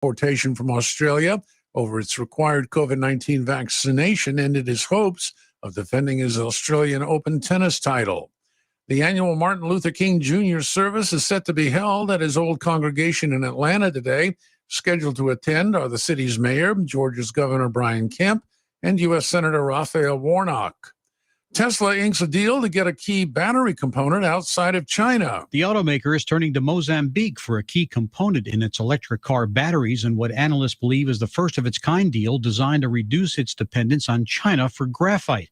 deportation from Australia over its required COVID-19 vaccination ended his hopes of defending his Australian Open tennis title. The annual Martin Luther King Jr. service is set to be held at his old congregation in Atlanta today. Scheduled to attend are the city's mayor, Georgia's Governor Brian Kemp, and U.S. Senator Raphael Warnock. Tesla inks a deal to get a key battery component outside of China. The automaker is turning to Mozambique for a key component in its electric car batteries in what analysts believe is the first of its kind deal designed to reduce its dependence on China for graphite.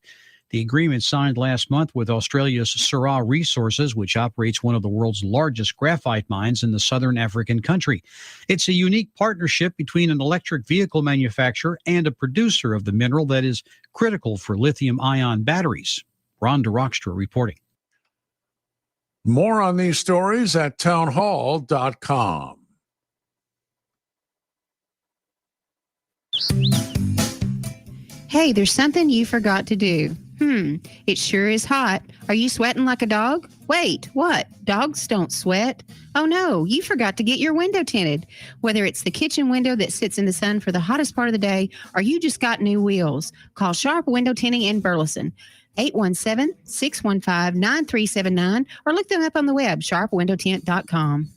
The agreement signed last month with Australia's Syrah Resources, which operates one of the world's largest graphite mines in the southern African country. It's a unique partnership between an electric vehicle manufacturer and a producer of the mineral that is critical for lithium-ion batteries. Ron DeRockstra reporting. More on these stories at townhall.com. Hey, there's something you forgot to do. It sure is hot. Are you sweating like a dog? Wait, what? Dogs don't sweat. Oh no, you forgot to get your window tinted. Whether it's the kitchen window that sits in the sun for the hottest part of the day, or you just got new wheels, call Sharp Window Tinting in Burleson. 817-615-9379, or look them up on the web, sharpwindowtint.com.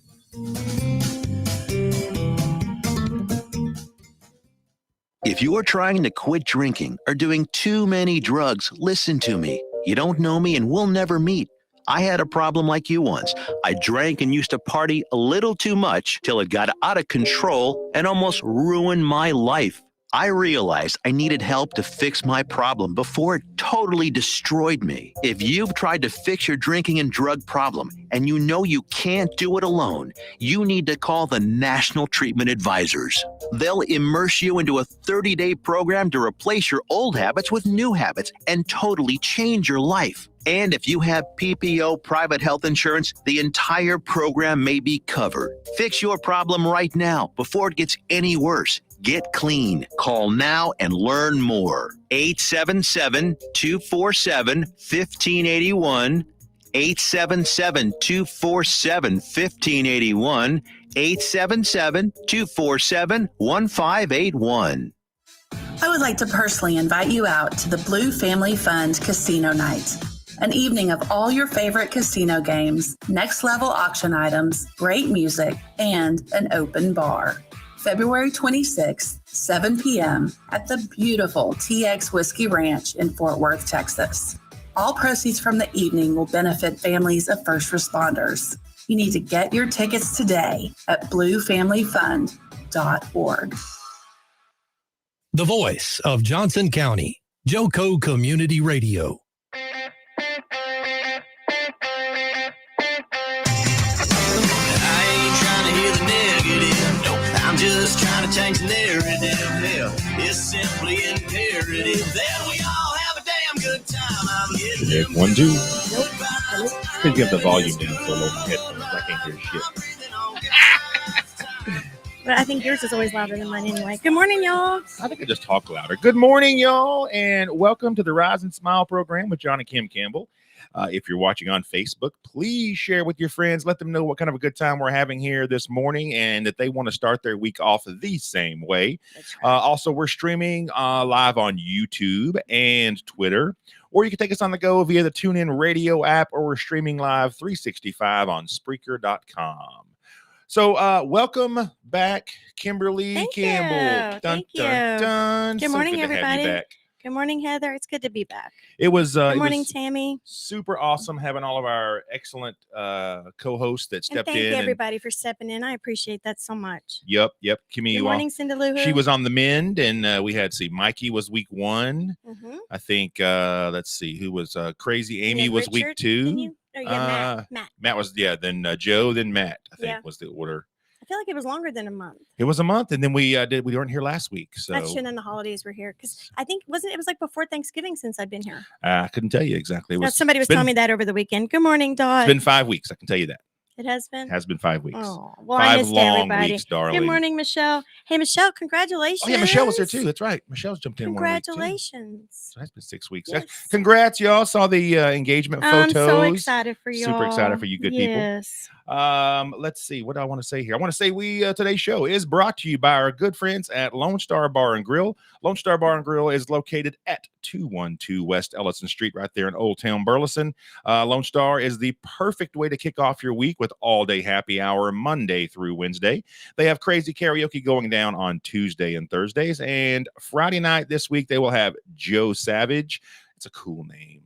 If you're trying to quit drinking or doing too many drugs, listen to me. You don't know me and we'll never meet. I had a problem like you once. I drank and used to party a little too much till it got out of control and almost ruined my life. I realized I needed help to fix my problem before it totally destroyed me. If you've tried to fix your drinking and drug problem and you know you can't do it alone, you need to call the National Treatment Advisors. They'll immerse you into a 30-day program to replace your old habits with new habits and totally change your life. And if you have PPO private health insurance, the entire program may be covered. Fix your problem right now before it gets any worse. Get clean. Call now and learn more. 877-247-1581. 877-247-1581. 877-247-1581. I would like to personally invite you out to the Blue Family Fund Casino Night. An evening of all your favorite casino games, next level auction items, great music, and an open bar. February 26th, 7 p.m. at the beautiful TX Whiskey Ranch in Fort Worth, Texas. All proceeds from the evening will benefit families of first responders. You need to get your tickets today at bluefamilyfund.org. The voice of Johnson County, Joco Community Radio. Just trying to change the narrative. It's simply imperative that we all have a damn good time. I'm getting Check 1, 2. Could give the volume down for a little headphones. I can't hear shit. But I think yours is always louder than mine anyway. Good morning, y'all. I think I just talk louder. Good morning, y'all, and welcome to the Rise and Smile program with John and Kim Campbell. If you're watching on Facebook, please share with your friends. Let them know what kind of a good time we're having here this morning and that they want to start their week off the same way. Right. Also, we're streaming live on YouTube and Twitter, or you can take us on the go via the TuneIn Radio app, or we're streaming live 365 on Spreaker.com. So welcome back, Kimberly Campbell. Thank you. Good morning, everybody. Good morning, Heather. It's good to be back. It was good morning, Tammy. Super awesome having all of our excellent co-hosts that stepped in. Thank everybody for stepping in. I appreciate that so much. Yep. Kimmy, good morning, Cindy Lou. She was on the mend, and we had Mikey was week 1. Mm-hmm. I think let's see who was Crazy Amy was Richard, week 2. Matt. Matt was then Joe, then Matt. I think was the order. I feel like it was longer than a month. It was a month, and then we weren't here last week. So that's true. And the holidays were here because I think it was like before Thanksgiving since I've been here. I couldn't tell you exactly. Somebody was telling me that over the weekend. Good morning, Dot. It's been 5 weeks. I can tell you that. It has been? Has been 5 weeks. Oh, well, 5 I missed long everybody. weeks, darling. Good morning, Michelle. Hey, Michelle, congratulations. Oh, yeah, Michelle was there too. That's right. Michelle's jumped in. Congratulations. So that's been 6 weeks. Yes. Congrats, y'all. Saw the engagement photos. I'm so excited for you. Super excited for you good people. Yes. Let's see. What do I want to say here? I want to say today's show is brought to you by our good friends at Lone Star Bar and Grill. Lone Star Bar and Grill is located at 212 West Ellison Street, right there in Old Town Burleson. Lone Star is the perfect way to kick off your week with all-day happy hour Monday through Wednesday. They have crazy karaoke going down on Tuesday and Thursdays, and Friday night this week they will have Joe Savage. It's a cool name.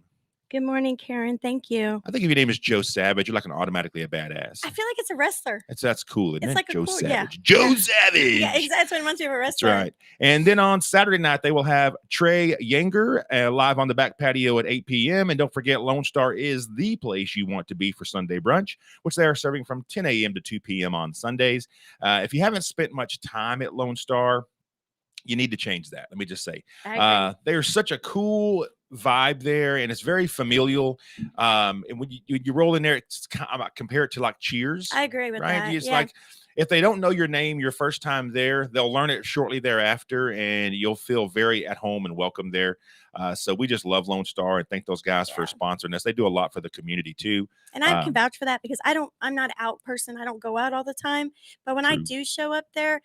Good morning, Karen. Thank you. I think if your name is Joe Savage, you're like automatically a badass. I feel like it's a wrestler. That's cool, isn't It's it? like a Joe cool- Savage. yeah. Joe Yeah. Savage. Yeah, exactly. That's what it reminds me of a That's wrestler. right. And then on Saturday night, they will have Trey Yenger live on the back patio at 8 p.m. And don't forget, Lone Star is the place you want to be for Sunday brunch, which they are serving from 10 a.m. to 2 p.m. on Sundays. If you haven't spent much time at Lone Star, you need to change that. Let me just say, there's such a cool vibe there, and it's very familial. And when you roll in there, it's kind of compare it to like Cheers. I agree with that. It's Yeah. like if they don't know your name your first time there, they'll learn it shortly thereafter, and you'll feel very at home and welcome there. So we just love Lone Star and thank those guys for sponsoring us. They do a lot for the community too. And I can vouch for that because I'm not an out person. I don't go out all the time. But when I True. do show up there,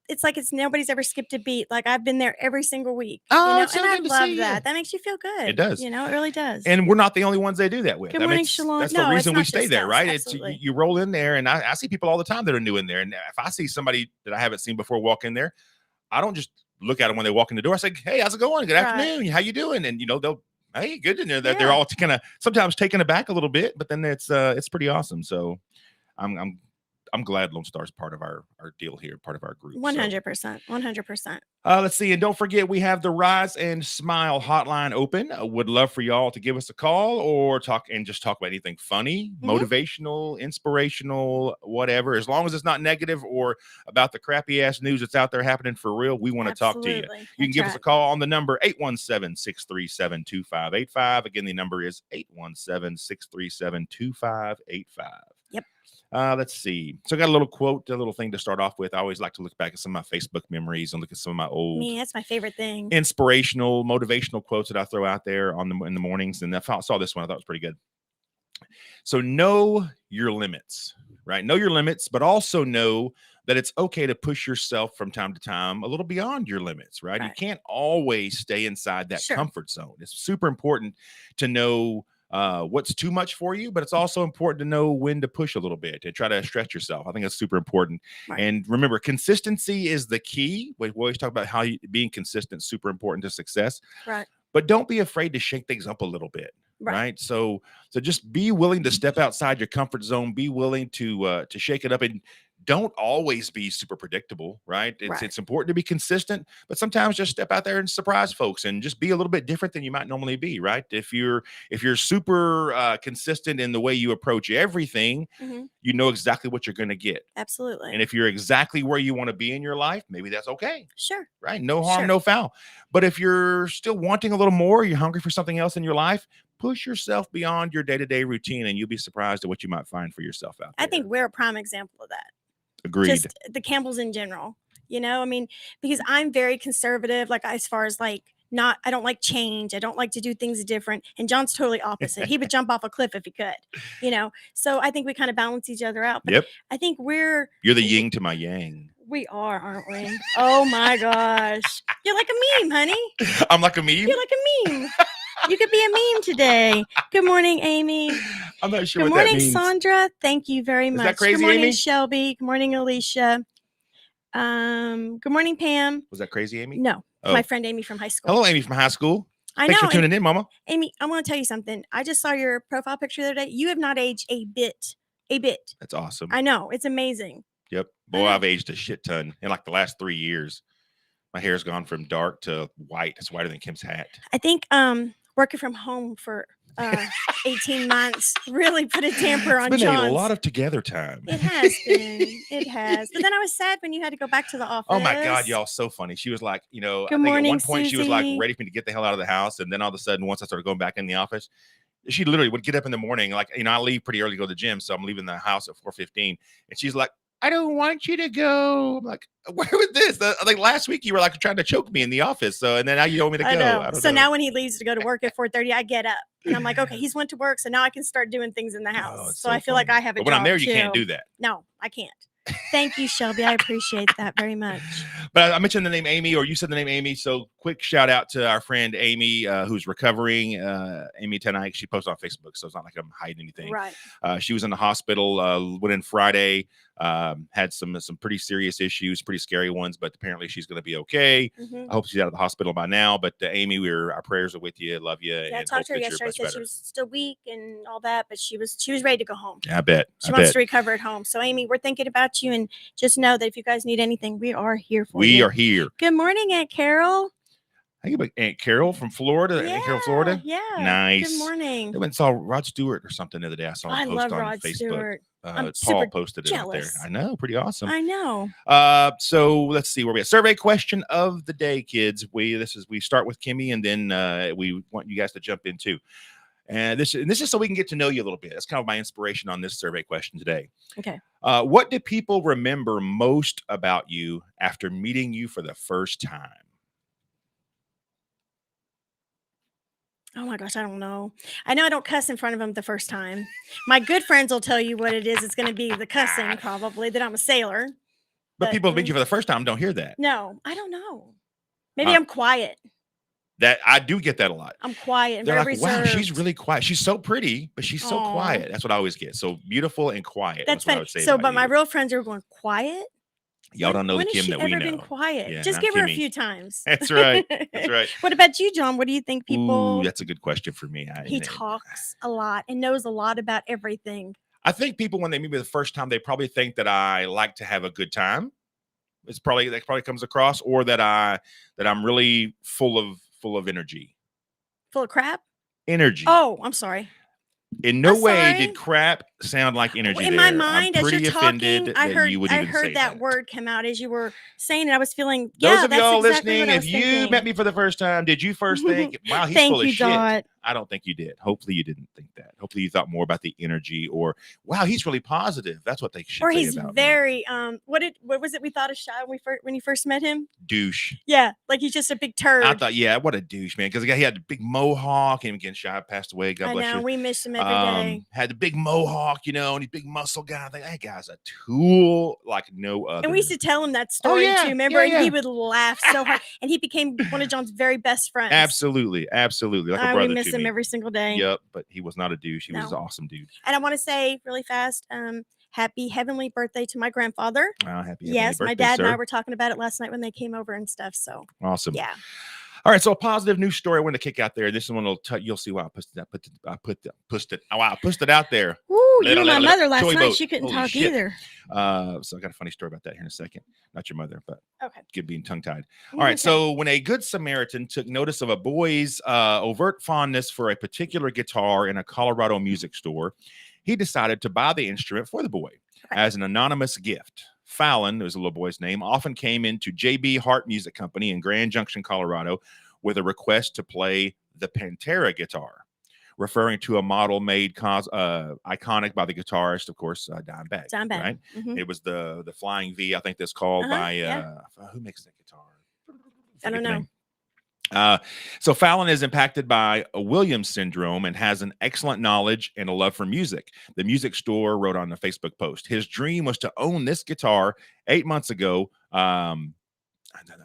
it's like it's nobody's ever skipped a beat. Like I've been there every single week. Oh, it's so and I good to love see you. that. That makes you feel good. It does. It really does. And we're not the only ones they do that with. Good I mean, morning, Shalom. that's No, the it's reason we not stay just there, us. right? Absolutely. You roll in there, and I see people all the time that are new in there. And if I see somebody that I haven't seen before walk in there, I don't just look at them when they walk in the door. I say, "Hey, how's it going? Good afternoon. How you doing?" And they'll, "Hey, good." And they're all kind of sometimes taken aback a little bit, but then it's pretty awesome. So I'm glad Lone Star is part of our deal here, part of our group. 100%. 100%. Let's see. And don't forget, we have the Rise and Smile hotline open. Would love for y'all to give us a call or talk about anything funny, motivational, inspirational, whatever. As long as it's not negative or about the crappy ass news that's out there happening for real, we want to talk to you. You can give us a call on the number 817-637-2585. Again, the number is 817-637-2585. Yep. Let's see. So I got a little thing to start off with. I always like to look back at some of my Facebook memories and look at some of my old That's my favorite thing. Inspirational, motivational quotes that I throw out there in the mornings. And I saw this one. I thought it was pretty good. So know your limits, right? Know your limits, but also know that it's okay to push yourself from time to time a little beyond your limits, right? You can't always stay inside that comfort zone. It's super important to know what's too much for you, but it's also important to know when to push a little bit and try to stretch yourself. I think that's super important. And remember, consistency is the key. We always talk about how being consistent is super important to success. Right. But don't be afraid to shake things up a little bit. Right. So just be willing to step outside your comfort zone. Be willing to shake it up, and don't always be super predictable, right? It's important to be consistent, but sometimes just step out there and surprise folks and just be a little bit different than you might normally be, right? If you're super consistent in the way you approach everything, you know exactly what you're going to get. Absolutely. And if you're exactly where you want to be in your life, maybe that's okay. Sure. Right? No harm, no foul. But if you're still wanting a little more, you're hungry for something else in your life, push yourself beyond your day-to-day routine, and you'll be surprised at what you might find for yourself out there. I think we're a prime example of that. Agreed. Just the Campbells in general, I mean, because I'm very conservative, like as far as I don't like change. I don't like to do things different. And John's totally opposite. He would jump off a cliff if he could, So I think we kind of balance each other out. But I think you're the yin to my yang. We are, aren't we? Oh my gosh. You're like a meme, honey. I'm like a meme? You're like a meme. You could be a meme today. Good morning, Amy. I'm not sure Good what morning, that means. Sandra. Thank you very much. Is that crazy, Good morning, Amy? Shelby. Good morning, Alicia. Good morning, Pam. Was that crazy, Amy? No, my friend Amy from high school. Hello, Amy from high school. I Thanks know. for tuning in, Mama. Amy, I want to tell you something. I just saw your profile picture the other day. You have not aged a bit. A bit. That's awesome. I know. It's amazing. Yep. Boy, I've aged a shit ton in like the last 3 years. My hair's gone from dark to white. It's whiter than Kim's hat. I think working from home for 18 months really put a damper on It's been John's. a lot of together time. It has been. It has. But then I was sad when you had to go back to the office. Oh my God, y'all, so funny. She was like, I think morning, at one point she was like Susie. ready for me to get the hell out of the house. And then all of a sudden, once I started going back in the office, she literally would get up in the morning. Like, I leave pretty early to go to the gym. So I'm leaving the house at 4:15. And she's like, I don't want you to go. I'm like, where was this? I think last week you were like trying to choke me in the office. So, and then now you told me to go. I know. I don't So know. now when he leaves to go to work at 4:30, I get up. And I'm like, okay, he's went to work, so now I can start doing things in the house. Oh, it's so I feel like funny. I have a But when I'm job, there, you can't too. do that. No, I can't. Thank you, Shelby. I appreciate that very much. But I mentioned the name Amy, or you said the name Amy. So quick shout out to our friend Amy, who's recovering. Amy tonight, she posted on Facebook, so it's not like I'm hiding anything. Right. She was in the hospital, went in Friday, had some pretty serious issues, pretty scary ones, but apparently she's going to be okay. I hope she's out of the hospital by now. But Amy, our prayers are with you, love you. Yeah, I and talked to her hope that yesterday. you're I said much she better. was still weak and all that, but she was ready to go home. Yeah, I bet. She wants to recover at home. So, Amy, we're thinking about you, and just know that if you guys need anything, we are here for you. We are here. Good morning, Aunt Carol. Hey, Aunt Carol from Florida. Yeah, Aunt Carol, Florida. Yeah. Nice. Good morning. I went and saw Rod Stewart or something the other day. I saw I him post love on Rod Facebook. Stewart. I'm Paul super posted it up there. jealous. I know, pretty awesome. I know. So let's see where we at. Survey question of the day, kids. We start with Kimmy, and then we want you guys to jump in too. And this is so we can get to know you a little bit. That's kind of my inspiration on this survey question today. Okay. What do people remember most about you after meeting you for the first time? Oh my gosh, I don't know. I know I don't cuss in front of them the first time. My good friends will tell you what it is. It's going to be the cussing, probably, that I'm a sailor. But people meet you for the first time don't hear that. No, I don't know. Maybe I'm quiet. That I do get that a lot. I'm quiet and They're very like, wow, reserved. she's really quiet. She's so pretty, but she's so quiet. That's what I always get. So beautiful and quiet. That's what I funny. would say So, about but my you. real friends are going, quiet? Y'all don't know the When has Kim she that we ever know. been quiet? Yeah, Just not give her a Kimmy. few times. That's right. That's right. What about you, John? What do you think people... Ooh, that's a good question for me. He talks a lot and knows a lot about everything. I think people, when they meet me the first time, they probably think that I like to have a good time. That probably comes across, or that I'm really full of energy. Full of crap? Energy. Oh, I'm sorry. In no I'm way sorry. did crap sound like energy. In there. my mind, I'm as pretty you're offended talking, I that heard you would even say that word come out as you were saying it. I was feeling, Those yeah, of that's y'all exactly listening, what I if was you thinking. met me for the first time, did you first think, wow, he's Thank full of you, shit? Dot. I don't think you did. Hopefully you didn't think that. Hopefully you thought more about the energy, or wow, he's really positive. That's what they should Or say he's about me. very what was it we thought of Shy when you first met him? Douche. Yeah, like he's just a big turd. I thought, yeah, what a douche, man. Because he had the big mohawk, and again, Shy passed away. God I bless know, you. we miss him every day. Had the big mohawk, and he's big muscle guy. I think that guy's a tool like no other. And we used to tell him that story yeah, too. Remember? yeah, And he yeah. would laugh so hard. And he became one of John's very best friends. Absolutely, like a brother we miss to him me. every single day. Yep, but he was not a douche. He was an No. awesome dude. And I want to say really fast, happy heavenly birthday to my grandfather. Wow, happy Yes, birthday, my dad sir. and I were talking about it last night when they came over and stuff. So Awesome. yeah. All right, so a positive news story I want to kick out there. This one you'll see why I pushed it out there. Ooh, you and my mother last Toy night. boat. She couldn't Holy talk shit. either. So I got a funny story about that here in a second. Not your mother, but Okay. good being tongue-tied. All right, so when a good Samaritan took notice of a boy's overt fondness for a particular guitar in a Colorado music store, he decided to buy the instrument for the boy as an anonymous gift. Fallon, was the little boy's name, often came into JB Hart Music Company in Grand Junction, Colorado, with a request to play the Pantera guitar, referring to a model made iconic by the guitarist, of course, Dimebag. Dimebag. Right? Mhm. It was the Flying V, I think that's called by who makes that guitar? I don't know. So Fallon is impacted by a Williams syndrome and has an excellent knowledge and a love for music. The music store wrote on a Facebook post, his dream was to own this guitar 8 months ago.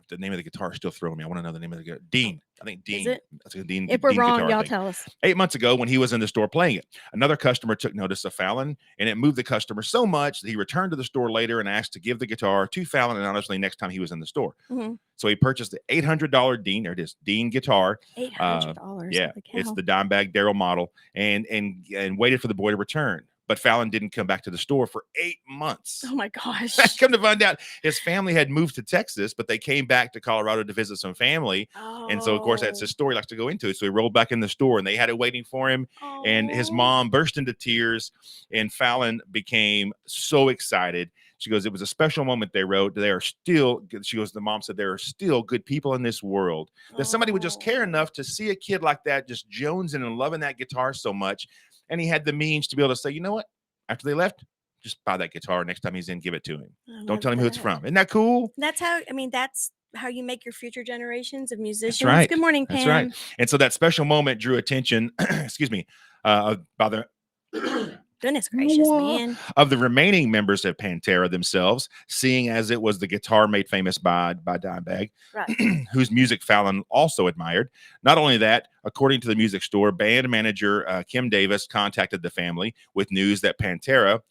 The name of the guitar is still throwing me. I want to know the name of the guitar. Dean. I think Dean. Is it? That's a Dean. If we're Dean wrong, guitar, I y'all think. tell us. 8 months ago when he was in the store playing it. Another customer took notice of Fallon, and it moved the customer so much that he returned to the store later and asked to give the guitar to Fallon anonymously next time he was in the store. Mhm. So he purchased the $800 Dean, there it is, Dean guitar. $800. Yeah, it's the Dimebag Daryl model, and waited for the boy to return. But Fallon didn't come back to the store for 8 months. Oh my gosh. Come to find out, his family had moved to Texas, but they came back to Colorado to visit some family. And so, of course, that's his story. He likes to go into it. So he rolled back in the store, and they had it waiting for him. And his mom burst into tears, and Fallon became so excited. She goes, it was a special moment, they wrote. They are still, she goes, the mom said, there are still good people in this world. That somebody would just care enough to see a kid like that just jonesing and loving that guitar so much. And he had the means to be able to say, you know what? After they left, just buy that guitar. Next time he's in, give it to him. Don't tell him who it's from. Isn't that cool? That's how, I mean, that's how you make your future generations of musicians. That's right. Good morning, Pam. That's right. And so that special moment drew attention, excuse me, by the Goodness gracious, man. of the remaining members of Pantera themselves, seeing as it was the guitar made famous by Dimebag, Right. whose music Fallon also admired. Not only that, according to the music store, band manager Kim Davis contacted the family with news that Pantera,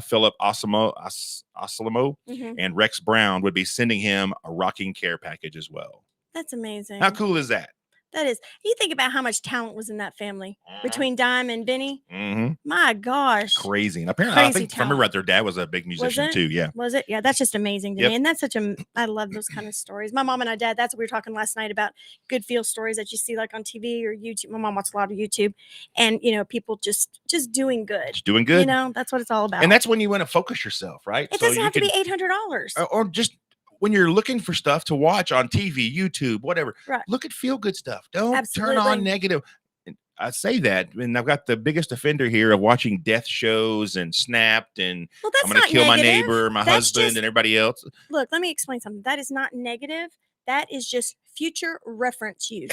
Philip Oslamo, Mhm. and Rex Brown would be sending him a rocking care package as well. That's amazing. How cool is that? That is. You think about how much talent was in that family between Dime and Vinny. Mm-hmm. My gosh. Crazy. And apparently, I Crazy think if I remember right, their dad was a big musician it? too. Yeah. Was it? Yeah, that's just amazing to Yep. me. And that's such a, I love those kind of stories. My mom and my dad, that's what we were talking last night about good feel stories that you see like on TV or YouTube. My mom watched a lot of YouTube and, you know, people just doing good. Just doing good. You know, that's what it's all about. And that's when you want to focus yourself, right? It So doesn't you have to can- be $800. or just when you're looking for stuff to watch on TV, YouTube, whatever, Right. look at feel good stuff. Don't turn Absolutely. on negative. And I say that, and I've got the biggest offender here of watching death shows and Snapped and Well, that's I'm going not to kill my negative. neighbor, my That's husband, just- and everybody else. Look, let me explain something. That is not negative. That is just future reference use.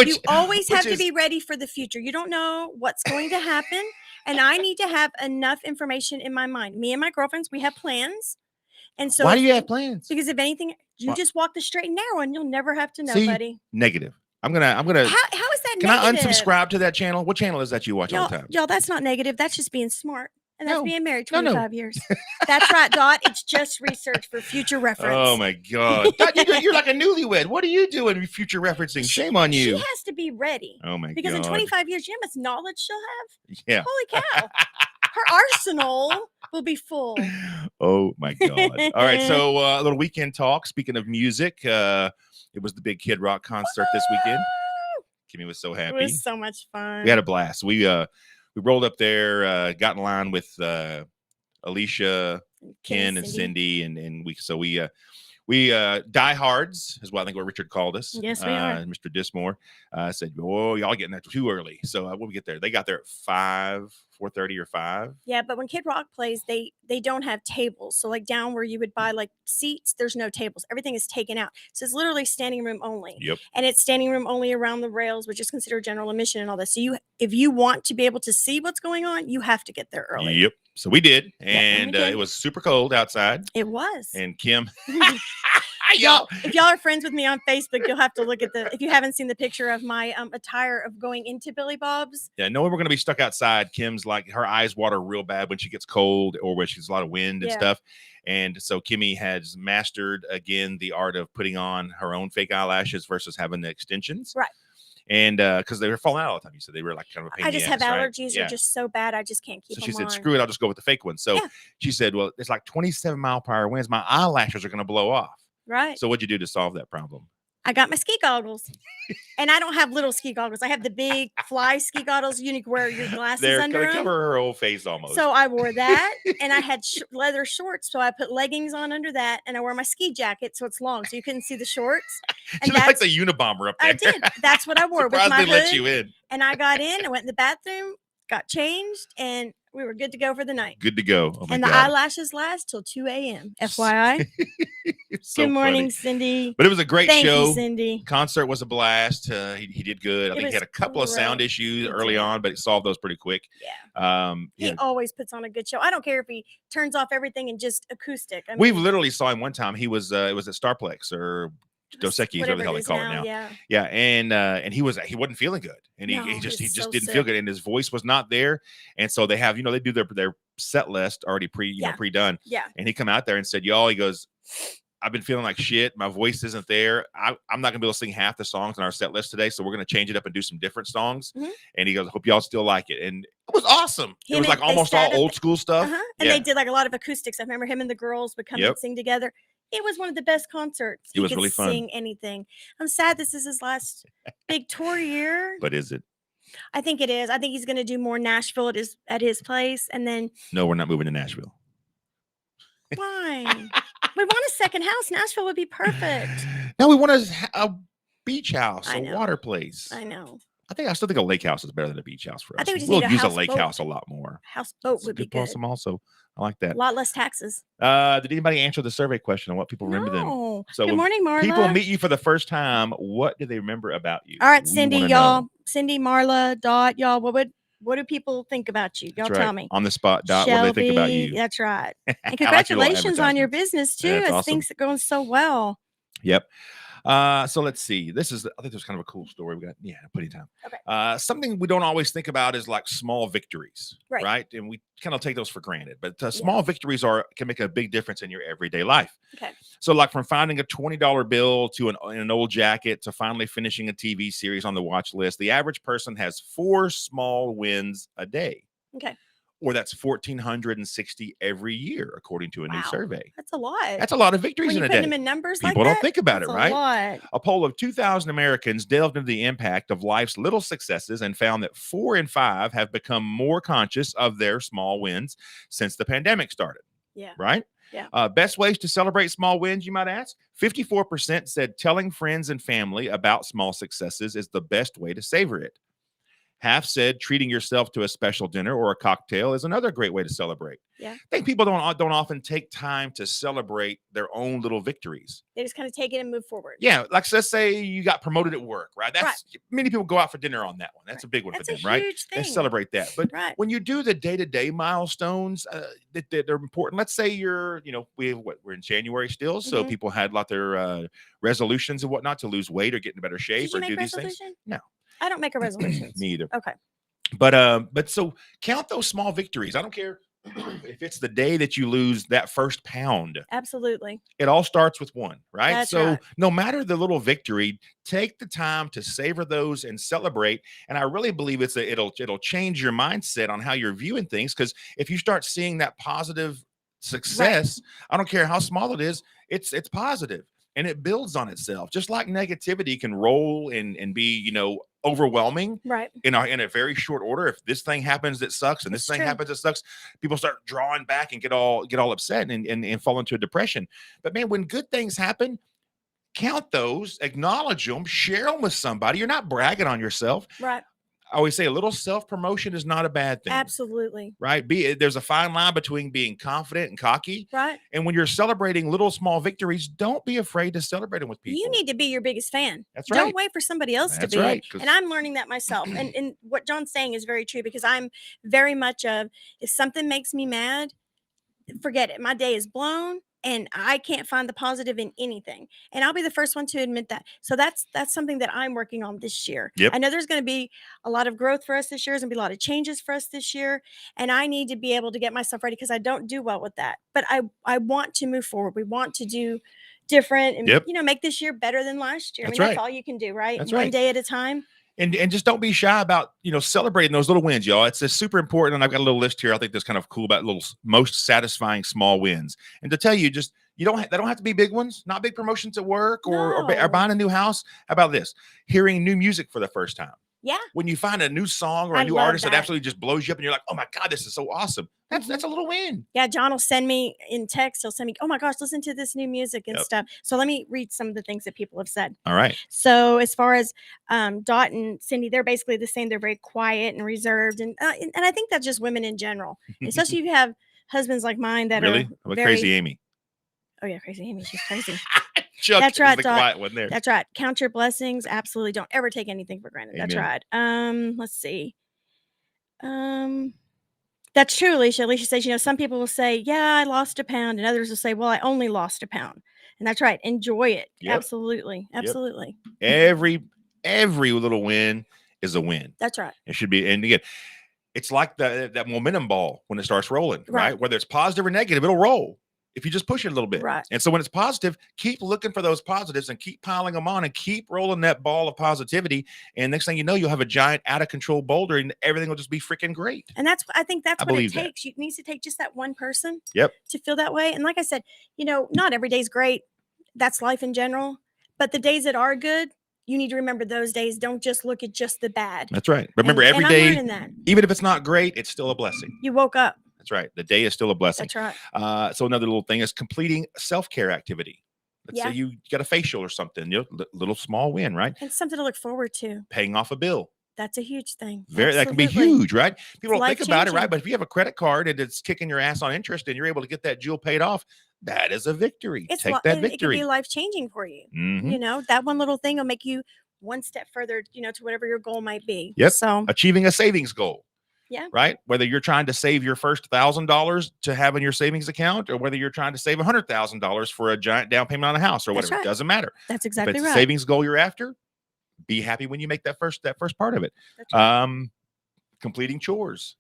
You always have to be ready for the future. You don't know what's going to happen. And I need to have enough information in my mind. Me and my girlfriends, we have plans. And so Why do you have plans? Because if anything, you Why- just walk the straight and narrow and you'll never have to know, See? buddy. Negative. I'm gonna. How is that Can negative? I unsubscribe to that channel? What channel is that you watch all the time? Y'all, that's not negative. That's just being smart. And that's No. being married No, no. 25 years. That's right, Dot. It's just research for future reference. Oh my God, Dad, you're like a newlywed. What are you doing? Future referencing? Shame on She you. has to be ready. Oh my Because in God. 25 years, you know how much knowledge she'll have? Yeah. Holy cow. Her arsenal will be full. Oh my God. All right. So a little weekend talk. Speaking of music, it was the big Kid Rock concert this weekend. Kimmy was so It happy. was so much fun. We had a blast. We rolled up there, got in line with Alicia, Ken, and Cindy, and we diehards is what I think what Richard called us. Yes, we are. Mr. Dismore said, "Oh, y'all getting there too early." So when we get there, they got there at 4:30 or 5. Yeah, but when Kid Rock plays, they don't have tables. So like down where you would buy like seats, there's no tables. Everything is taken out. So it's literally standing room only. Yep. And it's standing room only around the rails, which is considered general admission and all this. So if you want to be able to see what's going on, you have to get there early. Yep. So we did, Yeah, and and we did. it was super cold outside. It was. And Kim, Y'all, if y'all are friends with me on Facebook, you'll have to look at if you haven't seen the picture of my attire of going into Billy Bob's. Yeah, knowing we're going to be stuck outside, Kim's like her eyes water real bad when she gets cold or when she's a lot of wind and Yeah. stuff. And so Kimmy has mastered again the art of putting on her own fake eyelashes versus having the extensions. Right. And because they were falling out all the time, you said they were like kind of a pain I in the just have ass, right? allergies Yeah. are just so bad. I just can't keep So them she said, on. "Screw it, I'll just go with the fake one." So Yeah. she said, "Well, it's like 27-mile-per-hour winds. My eyelashes are going to blow off." Right. So what'd you do to solve that problem? I got my ski goggles. And I don't have little ski goggles. I have the big fly ski goggles. You need to wear your glasses They're under going to them. cover her whole face almost. So I wore that, and I had leather shorts. So I put leggings on under that, and I wore my ski jacket, so it's long, so you couldn't see the shorts. And you look like the Unabomber up there. I did. That's what I wore with Surprised my they let hood. you in. And I got in. I went in the bathroom, got changed, and we were good to go for the night. Good to go. Oh my And the God. eyelashes last till 2 a.m. FYI. It's so Good morning, funny. Cindy. But it was a great Thank show. you, Cindy. Concert was a blast. He did good. I It think he had was a couple of sound great. issues He early did. on, but he solved those pretty quick. Yeah. Yeah. He always puts on a good show. I don't care if he turns off everything and just acoustic. I We mean, literally saw him one time. He was it was at Starplex or Dos Equis, whatever the hell they is call it now. Yeah. Yeah, and he wasn't feeling good, and No, he just he's so didn't feel sick. good, and his voice was not there. And so they have they do their set list already pre done, Yeah. and he come out there and said, "Y'all," he goes, "I've been feeling like shit. My voice isn't there. I'm not gonna be able to sing half the songs on our set list today, so we're gonna change it up and do some different songs." Mhm. And he goes, "Hope y'all still like it." And it was awesome. It Him was like and- they almost all sat at old school stuff. And Yeah. they did like a lot of acoustics. I remember him and the girls would come Yep. and sing together. It was one of the best concerts. It was he could really fun. Sing anything. I'm sad this is his last big tour year. But is it? I think it is. I think he's going to do more Nashville at his place, and then No, we're not moving to Nashville. why? We want a second house. Nashville would be perfect. No, we want a beach house, I a know. water place. I know. I still think a lake house is better than a beach house for I us. think we just We'll need a use a houseboat. lake house a lot more. Houseboat That's a would be good good. awesome also. I like A that. lot less taxes. Did anybody answer the survey question on what people remember them? No. So Good when morning, Marla. people meet you for the first time, what do they remember about you? All right, We Cindy, wanna y'all. know. Cindy, Marla, Dot, y'all. What do people think about you? Y'all That's right. tell me. On the spot, Dot, what do they think about Shelby, you? that's right. And I like your little congratulations on your advertisements. business too. That's As awesome. things are going so well. Yep. So let's see. I think there's kind of a cool story. We got plenty of time. Okay. Something we don't always think about is like small victories, Right. right? And we kind of take those for granted. But small victories can make a big difference in your everyday life. Okay. So, like from finding a $20 bill to an old jacket to finally finishing a TV series on the watch list, the average person has 4 small wins a day. Okay. Or that's 1,460 every year, according to a new Wow. survey. That's a lot. That's a lot of victories When in you a put day. them in numbers People like don't that, think about that's it, right? A lot. A poll of 2,000 Americans delved into the impact of life's little successes and found that 4 in 5 have become more conscious of their small wins since the pandemic started. Yeah. Right? Yeah. Best ways to celebrate small wins, you might ask? 54% said telling friends and family about small successes is the best way to savor it. Half said treating yourself to a special dinner or a cocktail is another great way to celebrate. Yeah. I think people don't often take time to celebrate their own little victories. They just kind of take it and move forward. Yeah, like let's say you got promoted at work, right? Many people go out for dinner on that one. That's a big one That's for a them, right? huge They thing. celebrate that. But Right. when you do the day-to-day milestones, they're important. Let's say we're in January still, so Mhm. people had a lot of their resolutions and whatnot to lose weight or get in better shape Did you or make do these things. resolution? No. I don't make a resolution. Me either. Okay. But so count those small victories. I don't care if it's the day that you lose that first pound. Absolutely. It all starts with one, right? That's So right. no matter the little victory, take the time to savor those and celebrate. And I really believe it'll change your mindset on how you're viewing things. Because if you start seeing that positive success, I don't care how small it is, it's positive and it builds on itself. Just like negativity can roll and be, overwhelming Right. in a very short order. If this thing happens that sucks and this It's thing true. happens that sucks, people start drawing back and get all upset and fall into a depression. But man, when good things happen, count those, acknowledge them, share them with somebody. You're not bragging on yourself. Right. I always say a little self-promotion is not a bad thing. Absolutely. Right? There's a fine line between being confident and cocky. Right. And when you're celebrating little small victories, don't be afraid to celebrate them with people. You need to be your biggest fan. That's Don't right. wait for somebody else That's to be right, it. 'cause- And I'm learning that myself. And what John's saying is very true because I'm very much of if something makes me mad, forget it. My day is blown and I can't find the positive in anything. And I'll be the first one to admit that. So that's something that I'm working on this year. Yep. I know there's going to be a lot of growth for us this year. There's going to be a lot of changes for us this year. And I need to be able to get myself ready because I don't do well with that. But I want to move forward. We want to do different and Yep. make this year better than last year. That's I mean, that's right. all you can do, right? That's One right. day at a time. And just don't be shy about, celebrating those little wins, y'all. It's super important. And I've got a little list here. I think that's kind of cool about most satisfying small wins. And to tell you, just they don't have to be big ones, not big promotions at work or No. buying a new house. How about this? Hearing new music for the first time. Yeah. When you find a new song or I a new love artist that that. absolutely just blows you up and you're like, oh my God, this is so awesome. That's a little win. Yeah, John will send me in text. He'll send me, oh my gosh, listen to this new music and Yep. stuff. So let me read some of the things that people have said. All right. So as far as Dot and Cindy, they're basically the same. They're very quiet and reserved, and I think that's just women in general, especially if you have husbands like mine that Really? are How about very, Crazy Amy? Oh yeah, crazy Amy, she's crazy. Chuck That's is right, the Dot. quiet one there. That's right. Count your blessings. Absolutely, don't ever take anything for granted. That's Amen. right. Let's see. That's true, Alicia. Alicia says, some people will say, yeah, I lost a pound. And others will say, well, I only lost a pound. And that's right. Enjoy it. Yep. Absolutely. Absolutely. Every little win is a win. That's right. It should be. And again, it's like that momentum ball when it starts rolling, right? Right. Whether it's positive or negative, it'll roll if you just push it a little bit. Right. And so when it's positive, keep looking for those positives and keep piling them on and keep rolling that ball of positivity. And next thing you know, you'll have a giant out of control boulder and everything will just be freaking great. And I think that's I what it believe that. takes. It needs to take just that one person Yep. to feel that way. And like I said, not every day's great. That's life in general. But the days that are good, you need to remember those days. Don't just look at just the bad. That's right. Remember, And every I'm day, learning that. even if it's not great, it's still a blessing. You woke up. That's right. The day is still a blessing. That's right. So another little thing is completing self-care activity. Let's say you got a facial or something, little small win, right? And something to look forward to. Paying off a bill. That's a huge thing. That can be Absolutely. huge, right? People don't think about it, right? life-changing. But if you have a credit card and it's kicking your ass on interest and you're able to get that jewel paid off, that is a victory. Take that And it can victory. be life changing for you. Mhm. You know, that one little thing will make you one step further, you know, to whatever your goal might be. Yep. So Achieving a savings goal. yeah. Right? Whether you're trying to save your first $1,000 to have in your savings account, or whether you're trying to save $100,000 for a giant down payment on a house or That's whatever, right. it doesn't matter. That's If exactly it's a right. savings goal you're after, be happy when you make that first part of it. That's right. Completing chores.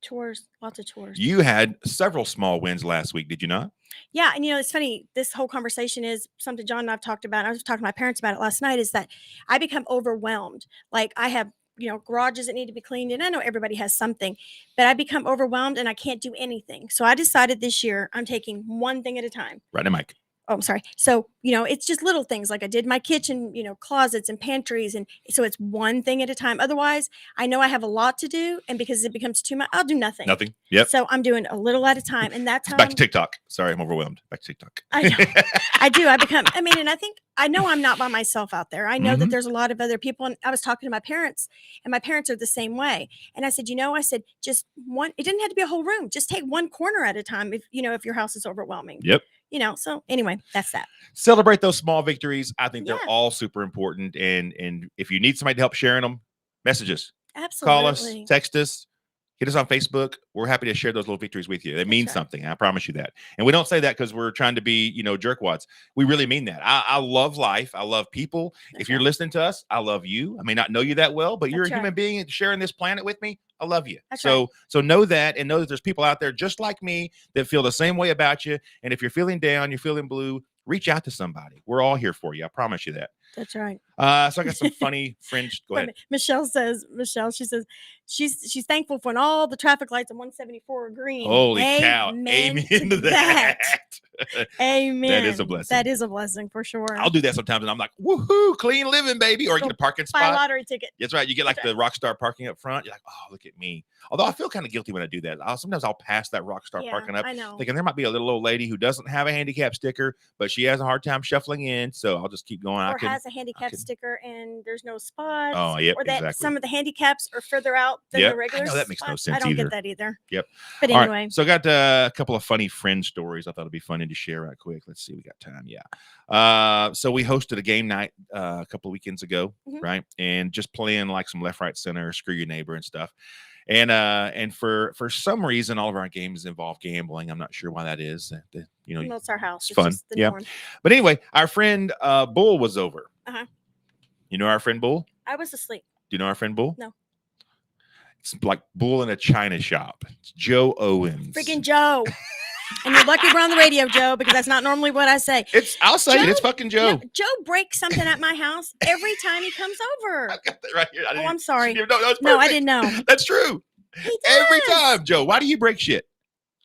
Chores, lots of chores. You had several small wins last week, did you not? Yeah, and you know, it's funny. This whole conversation is something John and I've talked about. I was talking to my parents about it last night. Is that I become overwhelmed. Like I have, you know, garages that need to be cleaned, and I know everybody has something, but I become overwhelmed and I can't do anything. So I decided this year I'm taking one thing at a time. Right, Mike. Oh, I'm sorry. So, you know, it's just little things like I did my kitchen, you know, closets and pantries. And so it's one thing at a time. Otherwise, I know I have a lot to do. And because it becomes too much, I'll do nothing. Nothing. Yep. So I'm doing a little at a time. And that's how Back to TikTok. Sorry, I'm overwhelmed. Back to TikTok. I know. I do. And I know I'm not by myself out there. I know that there's a lot of other people. And I was talking to my parents, and my parents are the same way. And I said, you know, just one, it didn't have to be a whole room. Just take one corner at a time if your house is overwhelming. Yep. You know, so anyway, that's that. Celebrate those small victories. I think they're Yeah. all super important. And if you need somebody to help sharing them, message us. Absolutely. Call us, text us, hit us on Facebook. We're happy to share those little victories with you. They mean right. something. I promise you that. And we don't say that because we're trying to be, jerkwads. We really mean that. I love life. I love people. That's if you're right. listening to us, I love you. I may not know you that well, but you're That's a human right. being sharing this planet with me. I love you. That's so right. know that, and know that there's people out there just like me that feel the same way about you. And if you're feeling down, you're feeling blue, reach out to somebody. We're all here for you. I promise you that. That's right. So I got some funny friends. Go ahead. Michelle says she's thankful for when all the traffic lights on 174 are green. Holy cow. Amen to that. Amen. That is a blessing. That is a blessing for sure. I'll do that sometimes, and I'm like, woohoo, clean living, baby. Or you get a parking Buy a spot. lottery ticket. That's right. You get like the Rockstar parking up front. You're like, oh, look at me. Although I feel kind of guilty when I do that. Sometimes I'll pass that Rockstar parking up, I know. thinking there might be a little old lady who doesn't have a handicap sticker, but she has a hard time shuffling in. So I'll just keep going. Or has a handicap sticker and there's no spots. Oh, yep, Or that exactly. some of the handicaps are further out than the regular. I know that makes no spots. sense I don't either. get that either. Yep. But All right, anyway. so I got a couple of funny friend stories I thought it'd be funny to share right quick. Let's see. We got time. Yeah. So we hosted a game night a couple of weekends ago, right? And just playing like some left, right, center, screw your neighbor and stuff. And for some reason, all of our games involve gambling. I'm not sure why that is. Well, it's our house. It's fun. just the Yeah. norm. But anyway, our friend Bull was over. Uh-huh. You know our friend Bull? I was asleep. Do you know our friend Bull? No. It's like Bull in a china shop. It's Joe Owens. Freaking Joe. And you're lucky we're on the radio, Joe, because that's not normally what I say. I'll say it. It's fucking Joe. No, Joe breaks something at my house every time he comes over. I got that right here. I'm sorry. No, that's No, I perfect. didn't know. That's true. He Every does. time, Joe. Why do you break shit?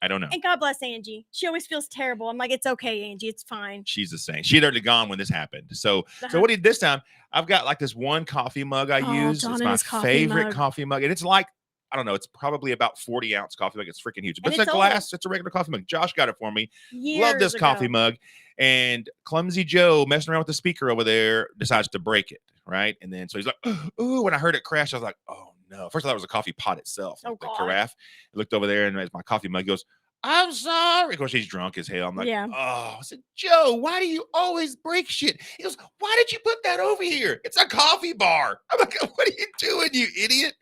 I don't know. And God bless Angie. She always feels terrible. I'm like, it's okay, Angie. It's fine. She's the same. She'd already gone when this happened. So Uh-huh. what he did this time, I've got like this one coffee mug I use. John It's and my his coffee favorite mug. coffee mug. And it's like, I don't know, it's probably about 40-ounce coffee mug. It's freaking huge. But And it's a it's old. glass. It's a regular coffee mug. Josh got it for me. Years Love this coffee ago. mug. And clumsy Joe messing around with the speaker over there decides to break it. Right. And then so he's like, ooh, when I heard it crash, I was like, oh no. First I thought it was a coffee pot itself. Oh, Like the God. carafe. I looked over there and as my coffee mug goes, I'm sorry. Of course, he's drunk as hell. I'm like, Yeah. oh, I said, Joe, why do you always break shit? He goes, why did you put that over here? It's a coffee bar. I'm like, what are you doing, you idiot?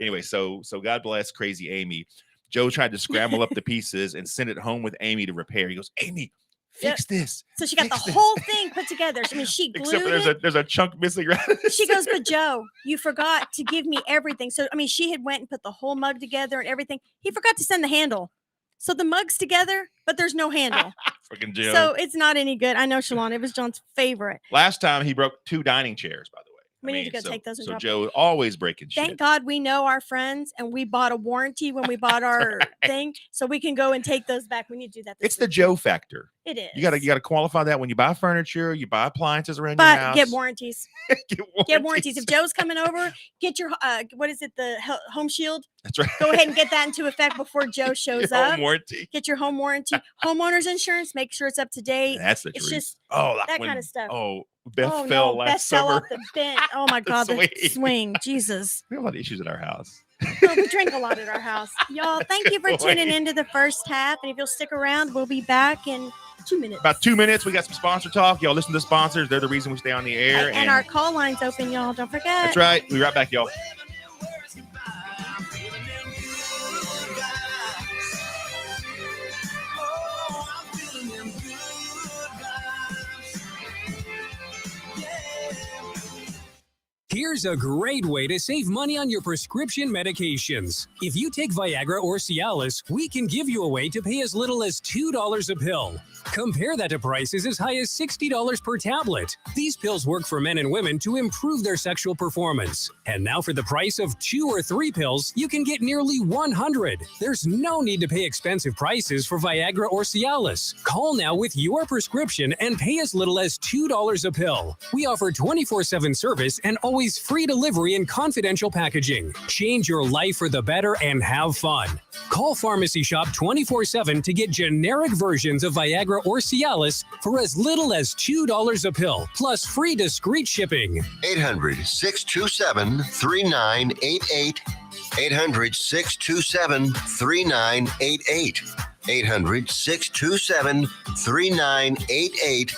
Anyway, so God bless crazy Amy. Joe tried to scramble up the pieces and send it home with Amy to repair. He goes, Amy, fix this. So she got the Fix this." whole thing put together. I mean, she Except glued for it. there's a chunk missing right. She goes, but Joe, you forgot to give me everything. So, I mean, she had went and put the whole mug together and everything. He forgot to send the handle. So the mug's together, but there's no handle. Freaking Joe. So it's not any good. I know, Shalon. It was John's favorite. Last time he broke 2 dining chairs, by the way. We need to go take those and So drop Joe always breaking Thank shit. God we know our friends and we bought a warranty when we bought our thing. So we can go and take those back. We need to do that. It's the Joe factor. It is. You gotta qualify that when you buy furniture, you buy appliances around your But house. get warranties. Get Get warranties. If Joe's coming over, get your what is it? The home shield. That's right. Go ahead and get that into effect before Joe shows Your up. home warranty. Get your home warranty, homeowners insurance. Make sure it's up to date. That's the It's truth. just Like that when- kind of stuff. Oh, Beth oh fell no, last Beth fell summer. off the bench. Oh my God, the swing. swing. Jesus. We have a lot of issues at our house. Well, we drink a lot at our house. Y'all, thank you for good tuning point. into the first half. And if you'll stick around, we'll be back in 2 minutes. About 2 minutes, we got some sponsor talk. Y'all listen to the sponsors. They're the reason we stay on the air. And our call line's open, y'all. Don't forget. That's right. We'll be right back, y'all. Here's a great way to save money on your prescription medications. If you take Viagra or Cialis, we can give you a way to pay as little as $2 a pill. Compare that to prices as high as $60 per tablet. These pills work for men and women to improve their sexual performance. And now for the price of 2 or 3 pills, you can get nearly 100. There's no need to pay expensive prices for Viagra or Cialis. Call now with your prescription and pay as little as $2 a pill. We offer 24/7 service and always free delivery and confidential packaging. Change your life for the better and have fun. Call Pharmacy Shop 24/7 to get generic versions of Viagra or Cialis for as little as $2 a pill, plus free discreet shipping. 800-627-3988. 800-627-3988. 800-627-3988.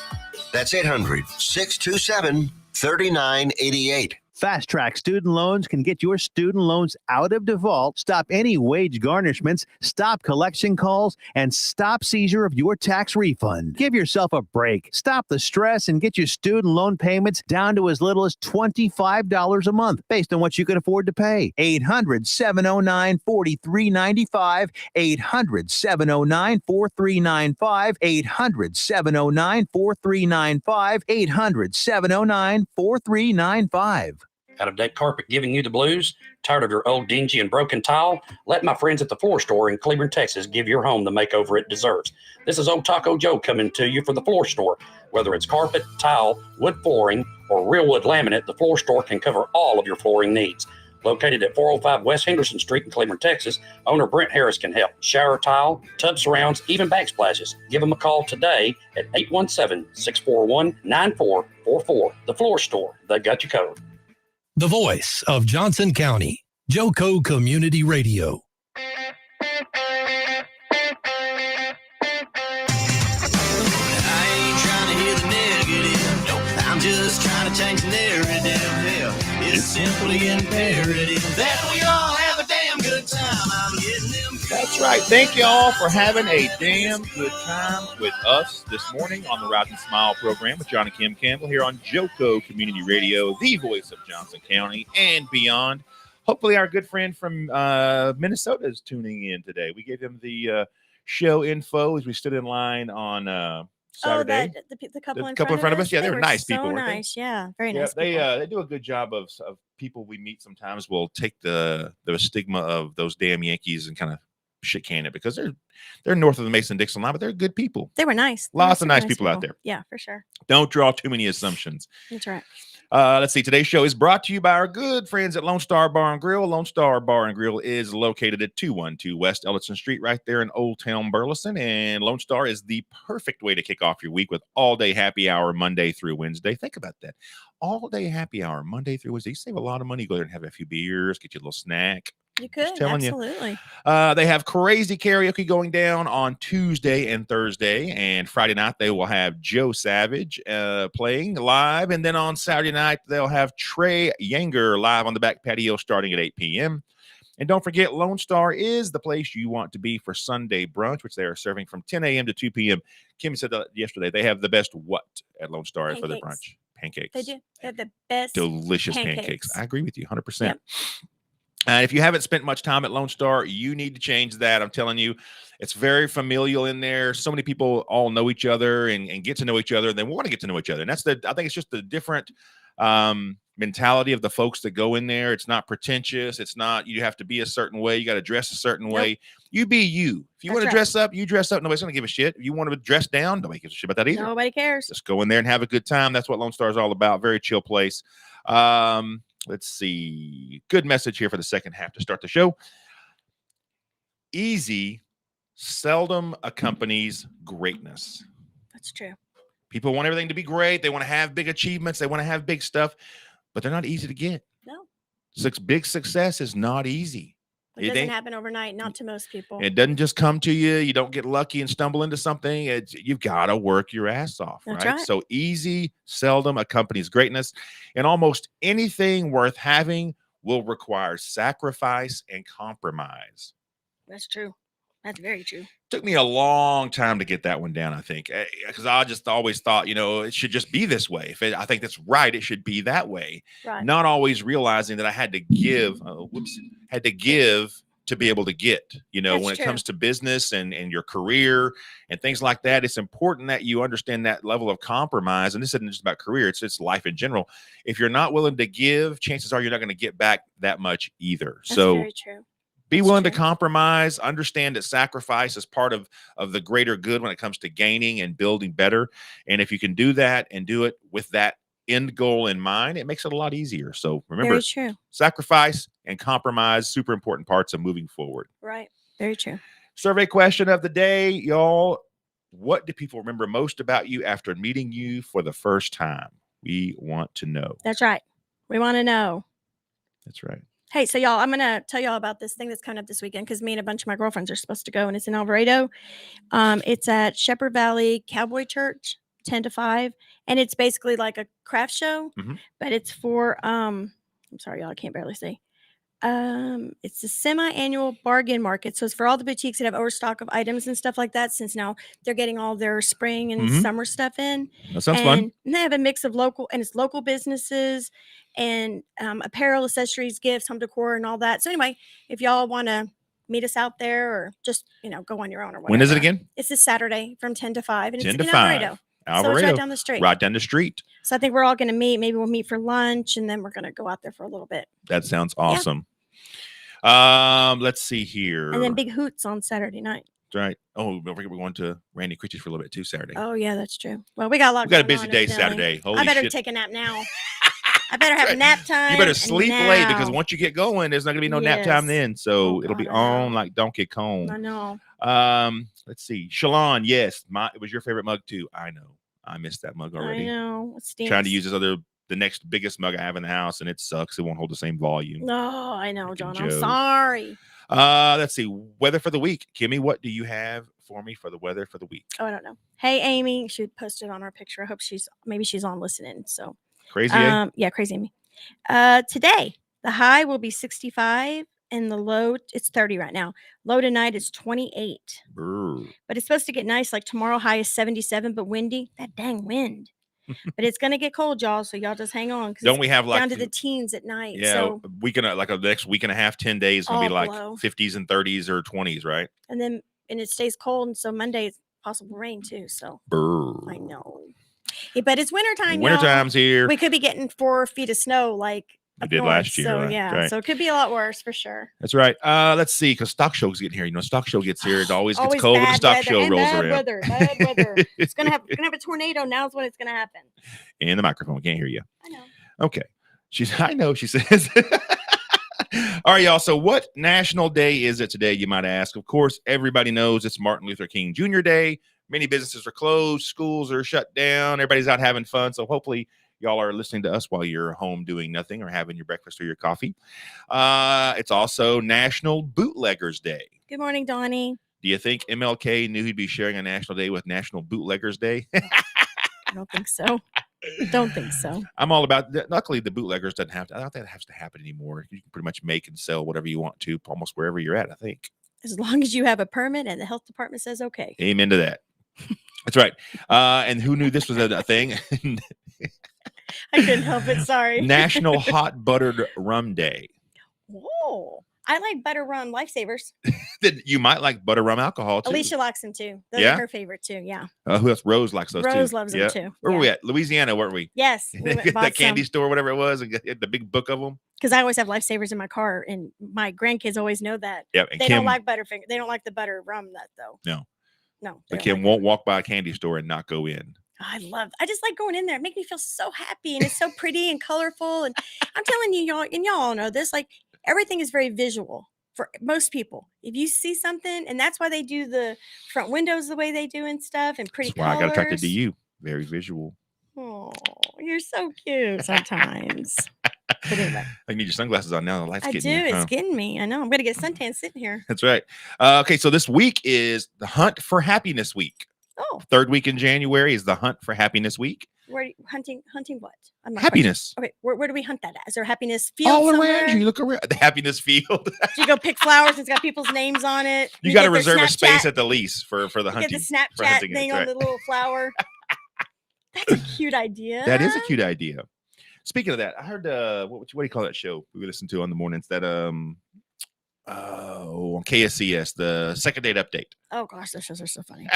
That's 800-627-3988. Fast Track Student Loans can get your student loans out of default, stop any wage garnishments, stop collection calls, and stop seizure of your tax refund. Give yourself a break. Stop the stress and get your student loan payments down to as little as $25 a month based on what you can afford to pay. 800-709-4395. 800-709-4395. 800-709-4395. 800-709-4395. Out-of-date carpet giving you the blues? Tired of your old dingy and broken tile? Let my friends at the Floor Store in Cleveland, Texas give your home the makeover it deserves. This is Old Taco Joe coming to you for the Floor Store. Whether it's carpet, tile, wood flooring, or real wood laminate, the Floor Store can cover all of your flooring needs. Located at 405 West Henderson Street in Cleveland, Texas, owner Brent Harris can help. Shower tile, tub surrounds, even backsplashes. Give them a call today at 817-641-9444. The Floor Store, they got you covered. The voice of Johnson County, Joco Community Radio. I ain't trying to hear the negative. No, I'm just trying to change the narrative. Hell, it's simply imperative that we all have a damn good time. I'm getting them. That's right. Thank you all for having a damn good time with us this morning on the Rise and Smile program with John and Kim Campbell here on Joco Community Radio, the voice of Johnson County and beyond. Hopefully our good friend from Minnesota is tuning in today. We gave him the show info as we stood in line on Saturday. Oh, the couple in front of us. Yeah, they were nice so people, weren't they? nice. Yeah, very Yeah, nice. they do a good job of people we meet sometimes will take the stigma of those damn Yankees and kind of shit can it because they're north of the Mason-Dixon line, but they're good people. They were nice. Lots of nice people out there. Yeah, for sure. Don't draw too many assumptions. That's right. Let's see. Today's show is brought to you by our good friends at Lone Star Bar and Grill. Lone Star Bar and Grill is located at 212 West Ellison Street, right there in Old Town Burleson. And Lone Star is the perfect way to kick off your week with all-day happy hour Monday through Wednesday. Think about that. All-day happy hour Monday through Wednesday. You save a lot of money. Go there and have a few beers, get you a little snack. You could, absolutely. They have crazy karaoke going down on Tuesday and Thursday, and Friday night they will have Joe Savage playing live, and then on Saturday night they'll have Trey Yanger live on the back patio starting at 8 p.m. And don't forget, Lone Star is the place you want to be for Sunday brunch, which they are serving from 10 a.m. to 2 p.m. Kim said that yesterday. They have the best what at Lone Star for the brunch? Pancakes. They do. They have the best delicious pancakes. I agree with you 100%. Yep. If you haven't spent much time at Lone Star, you need to change that. I'm telling you, it's very familial in there. So many people all know each other and get to know each other. And they want to get to know each other. And I think it's just the different mentality of the folks that go in there. It's not pretentious. It's not, you have to be a certain way. You got to dress a certain way. You be you. If you want to dress up, you dress up. Nobody's going to give a shit. If you want to dress down, nobody gives a shit about that either. Nobody cares. Just go in there and have a good time. That's what Lone Star is all about. Very chill place. Let's see. Good message here for the second half to start the show. Easy seldom accompanies greatness. That's true. People want everything to be great. They want to have big achievements. They want to have big stuff, but they're not easy to get. No. Big success is not easy. It doesn't happen overnight, not to most people. It doesn't just come to you. You don't get lucky and stumble into something. You've got to work your ass off, right? So easy seldom accompanies greatness. And almost anything worth having will require sacrifice and compromise. That's true. That's very true. Took me a long time to get that one down, I think, because I just always thought, it should just be this way. I think that's right. It should be that way. Right. Not always realizing that I had to give, to be able to get, when it comes to business and your career and things like that. It's important that you understand that level of compromise. And this isn't just about career. It's life in general. If you're not willing to give, chances are you're not going to get back that much either. That's very true. Be willing to compromise, understand that sacrifice is part of the greater good when it comes to gaining and building better. And if you can do that and do it with that end goal in mind, it makes it a lot easier. So remember, sacrifice and compromise, super important parts of moving forward. Right. Very true. Survey question of the day, y'all. What do people remember most about you after meeting you for the first time? We want to know. That's right. We want to know. That's right. Hey, so y'all, I'm going to tell y'all about this thing that's coming up this weekend because me and a bunch of my girlfriends are supposed to go, and it's in Alvarado. It's at Shepherd Valley Cowboy Church, 10 to 5, and it's basically like a craft show, but it's for, I'm sorry, y'all, I can't barely say. It's a semi-annual bargain market. So it's for all the boutiques that have overstock of items and stuff like that, since now they're getting all their spring and summer stuff in. That sounds fun. And they have a mix of local businesses and apparel, accessories, gifts, home decor, and all that. So anyway, if y'all want to meet us out there or just, go on your own or whatever. When is it again? It's this Saturday from 10 to 5. And 10 it's to in 5. Alvarado. Alvarado. So it's right down the street. Right down the street. So I think we're all going to meet. Maybe we'll meet for lunch, and then we're going to go out there for a little bit. That sounds awesome. Yeah. Let's see here. And then Big Hoots on Saturday night. Right. Oh, don't forget we're going to Randy Christie's for a little bit too Saturday. Oh yeah, that's true. Well, we got a lot. We got a busy day Saturday. Holy I better shit. take a nap now. I better have nap time. You better sleep late because once you get going, there's not gonna be no nap time then. So it'll be on like Donkey Kong. I know. Let's see. Shalon, yes, it was your favorite mug too. I know. I missed that mug already. I know. It stinks. Trying to use the next biggest mug I have in the house, and it sucks. It won't hold the same volume. No, I know, John. I'm sorry. Let's see. Weather for the week. Kimmy, what do you have for me for the weather for the week? Oh, I don't know. Hey, Amy, she posted on our picture. I hope she's on listening. So crazy. Yeah, crazy Amy. Today, the high will be 65 and the low, it's 30 right now. Low tonight is 28. Brr. But it's supposed to get nice. Like tomorrow, high is 77, but windy. That dang wind. But it's gonna get cold, y'all. So y'all just hang on. Don't we have like down to the teens at night? Yeah, so, like the next week and a half, 10 days gonna be like below. 50s and 30s or 20s, right? And it stays cold, and so Monday is possible rain too. So Brr. I know. Yeah, but it's wintertime. Wintertime's here. We could be getting 4 feet of snow like we did last year. So right? yeah, right. so it could be a lot worse for sure. That's right. Let's see, because stock show's getting here. Stock show gets here. It always gets cold when the stock show rolls around. Bad weather. It's gonna have a tornado. Now's when it's gonna happen. In the microphone, can't hear you. I know. Okay. I know. She says. All right, y'all. So what national day is it today, you might ask? Of course, everybody knows it's Martin Luther King Jr. Day. Many businesses are closed. Schools are shut down. Everybody's out having fun. So hopefully y'all are listening to us while you're home doing nothing or having your breakfast or your coffee. It's also National Bootleggers Day. Good morning, Donnie. Do you think MLK knew he'd be sharing a national day with National Bootleggers Day? I don't think so. Don't think so. I'm all about that. Luckily, the bootleggers doesn't have to. I don't think that has to happen anymore. You can pretty much make and sell whatever you want to, almost wherever you're at. I think, as long as you have a permit and the health department says okay. Amen to that. That's right. And who knew this was a thing? I couldn't help it. Sorry. National Hot Buttered Rum Day. Whoa. I like butter rum lifesavers. Then you might like butter rum alcohol too. Alicia likes them too. Those Yeah? are her favorite too. Yeah. Who else? Rose likes those too. Rose loves them too. Where were we at? Louisiana, weren't we? Yes. We went and That bought candy some. store, whatever it was, and get the big book of them. Because I always have lifesavers in my car, and my grandkids always know that. Yeah, and They Kim, don't like Butterfinger. They don't like the butter rum nut though. No. No. but they Kim don't like won't walk by a candy store and not go in. I just like going in there. It makes me feel so happy, and it's so pretty and colorful. And I'm telling you, y'all, and y'all all know this, like everything is very visual for most people. If you see something, and that's why they do the front windows the way they do and stuff, and pretty That's why I got attracted to colors. you. Very visual. Oh, you're so cute sometimes. But anyway, I need your sunglasses on now. The light's I do. getting you. It's getting me. I know. I'm gonna get suntan sitting here. That's right. Okay, so this week is the Hunt for Happiness Week. Oh, Third week in January is the Hunt for Happiness Week. where hunting what? I'm not Happiness. quite sure. Okay, where do we hunt that at? Is there a happiness field All somewhere? around you. Look around. The Happiness Field. Do you go pick flowers? It's got people's names on it. You got to get their reserve a space Snapchat- at the lease for the you hunting. Get the for Snapchat hunting it, thing that's on the right. little flower. That's a cute idea. That is a cute idea. Speaking of that, I heard what do you call that show we listen to on the mornings? That on KSCS, the Second Date Update. Oh gosh, those shows are so funny.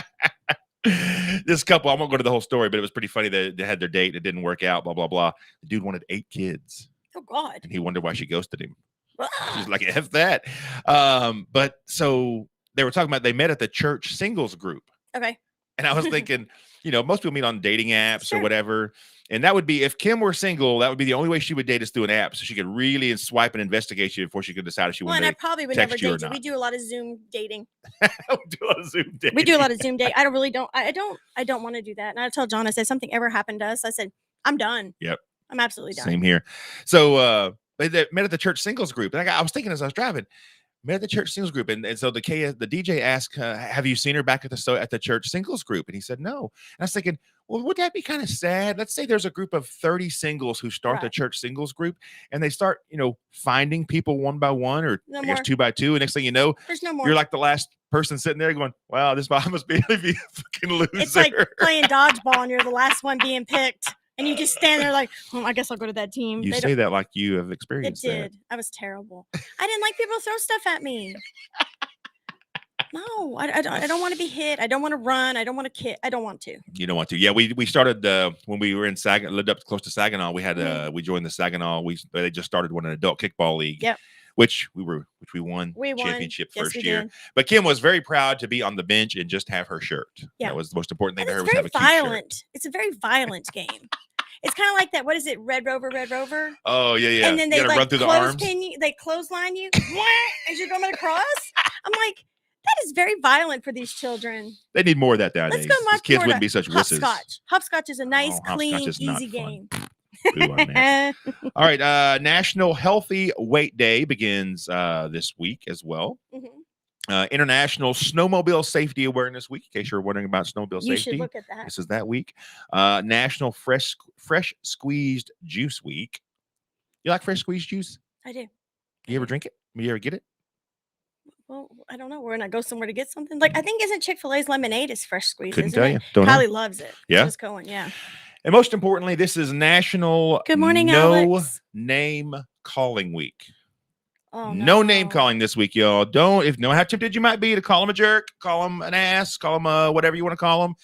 This couple, I won't go to the whole story, but it was pretty funny that they had their date. It didn't work out, blah, blah, blah. The dude wanted 8 kids, Oh God. and he wondered why she ghosted him. Ah. She's like, F that. But so they were talking about, they met at the church singles group. Okay. And I was thinking, most people meet on dating apps Sure. or whatever. And that would be, if Kim were single, that would be the only way she would date us through an app. So she could really swipe and investigate you before she could decide if she Well, and wanted I probably would text never you or date you. We not. do a lot of Zoom dating. to do a lot of Zoom dating. We do a lot of Zoom date. I don't want to do that. And I told John, I said, something ever happened to us, I said, I'm done. Yep. I'm absolutely done. Same here. So they met at the church singles group. And I was thinking as I was driving, met at the church singles group. And so the DJ asked, have you seen her back at the church singles group? And he said, no. And I was thinking, well, would that be kind of sad? Let's say there's a group of 30 singles who start the Right. church singles group, and they start, finding people one by one, or No I guess more. 2 by 2. And next thing you know, There's no more. you're like the last person sitting there going, wow, this must be a fucking loser. It's like playing dodgeball and you're the last one being picked. And you just stand there like, I guess I'll go to that team. You They say don't- that like you have It experienced that. did. I was terrible. I didn't like people throw stuff at me. No, I don't want to be hit. I don't want to run. I don't want to kick. I don't want to. You don't want to. Yeah, we started when we were in Saginaw, lived up close to Saginaw. We had we joined the Saginaw. They just started an adult kickball league. Yep. Which we won We won. championship Yes, first we year. did. But Kim was very proud to be on the bench and just have her shirt. Yeah. That was the most important thing And to her, it's was have very a cute violent. shirt. It's a very violent game. It's kind of like that. What is it? Red Rover, Red Rover. Oh yeah. And then You they gotta like run through the arms. clothespin you. They clothesline you as you're going across. I'm like, that is very violent for these children. They need more of that nowadays. Let's go These much kids more wouldn't to be such wusses. hopscotch. Hopscotch is a nice, hopscotch clean, is not easy fun. game. Boo on that. All right. National Healthy Weight Day begins this week as well. Mhm. International Snowmobile Safety Awareness Week, in case you're wondering about snowmobile You safety. should look at that. This is that week. National Fresh Squeezed Juice Week. You like fresh squeezed juice? I do. You ever drink it? You ever get it? Well, I don't know. When I go somewhere to get something, like I think isn't Chick-fil-A's lemonade is fresh squeezed? Couldn't isn't tell it? you. Don't know. Kylie loves it. Yeah? Just going. Yeah. And most importantly, this is National Good morning, No Alex. Name Calling Week. Oh No name calling this week, y'all. Don't, how tempted you might be to call him a jerk, call him an ass, call him whatever you want to call him.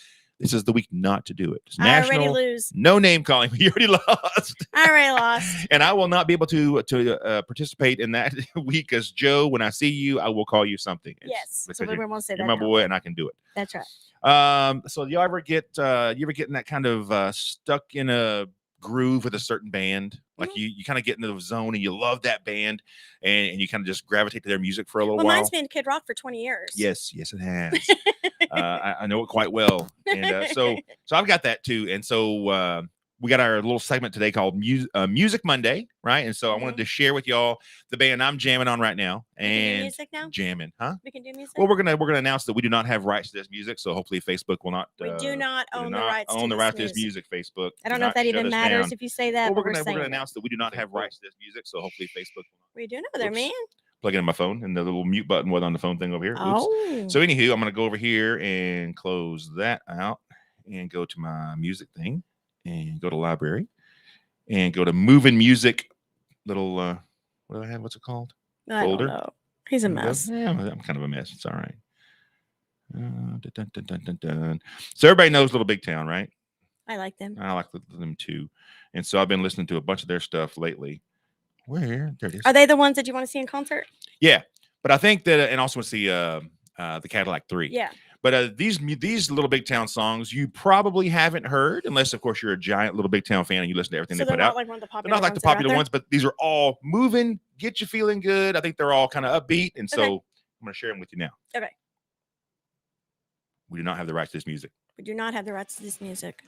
This is the week not to do it. It's I already National lose. No Name Calling. You already lost. I already lost. And I will not be able to participate in that week, because Joe, when I see you, I will call you something. Yes. because So we won't say you're that. my now. boy, and I can do it. That's right. So you ever get in that kind of stuck in a groove with a certain band? Like Mm-hmm. you kind of get into the zone and you love that band, and you kind of just gravitate to their music for a little Well, while. mine's been Kid Rock for 20 years. Yes, it has. I know it quite well, and so I've got that too. And so we got our little segment today called Music Monday, right? And so I wanted to share with y'all the band I'm jamming on right now. We can do And music now? jamming, huh? We can do music. Well, we're gonna announce that we do not have rights to this music, so hopefully Facebook will not. We do not we do own the not rights. own to the rights to this music. Facebook. I don't do know not if that shut even us matters down. if you say that. Well, but we're saying gonna it. announce that we do not have rights to this music, so hopefully Facebook will not. What are you doing over there, Oops. man? Plug it in my phone, and the little mute button was on the phone thing over here. Oops. Oh. So anywho, I'm gonna go over here and close that out, and go to my music thing, and go to library, and go to moving music. Little what do I have? What's it called? I folder. don't know. He's a There we go. mess. Yeah, I'm kind of a mess. It's all right. Dun, dun, dun, dun, dun, dun. So everybody knows Little Big Town, right? I like them. I like them too. And so I've been listening to a bunch of their stuff lately. Where? There it is. Are they the ones that you want to see in concert? Yeah. But I think that, and also see the Cadillac 3. Yeah. But these Little Big Town songs you probably haven't heard, unless, of course, you're a giant Little Big Town fan and you listen to everything So they they're put not out. like one of the They're popular not like the ones that are out popular there? ones, but these are all moving, get you feeling good. I think they're all kind of upbeat. And so Okay. I'm going to share them with you now. Okay. We do not have the rights to this music. We do not have the rights to this music.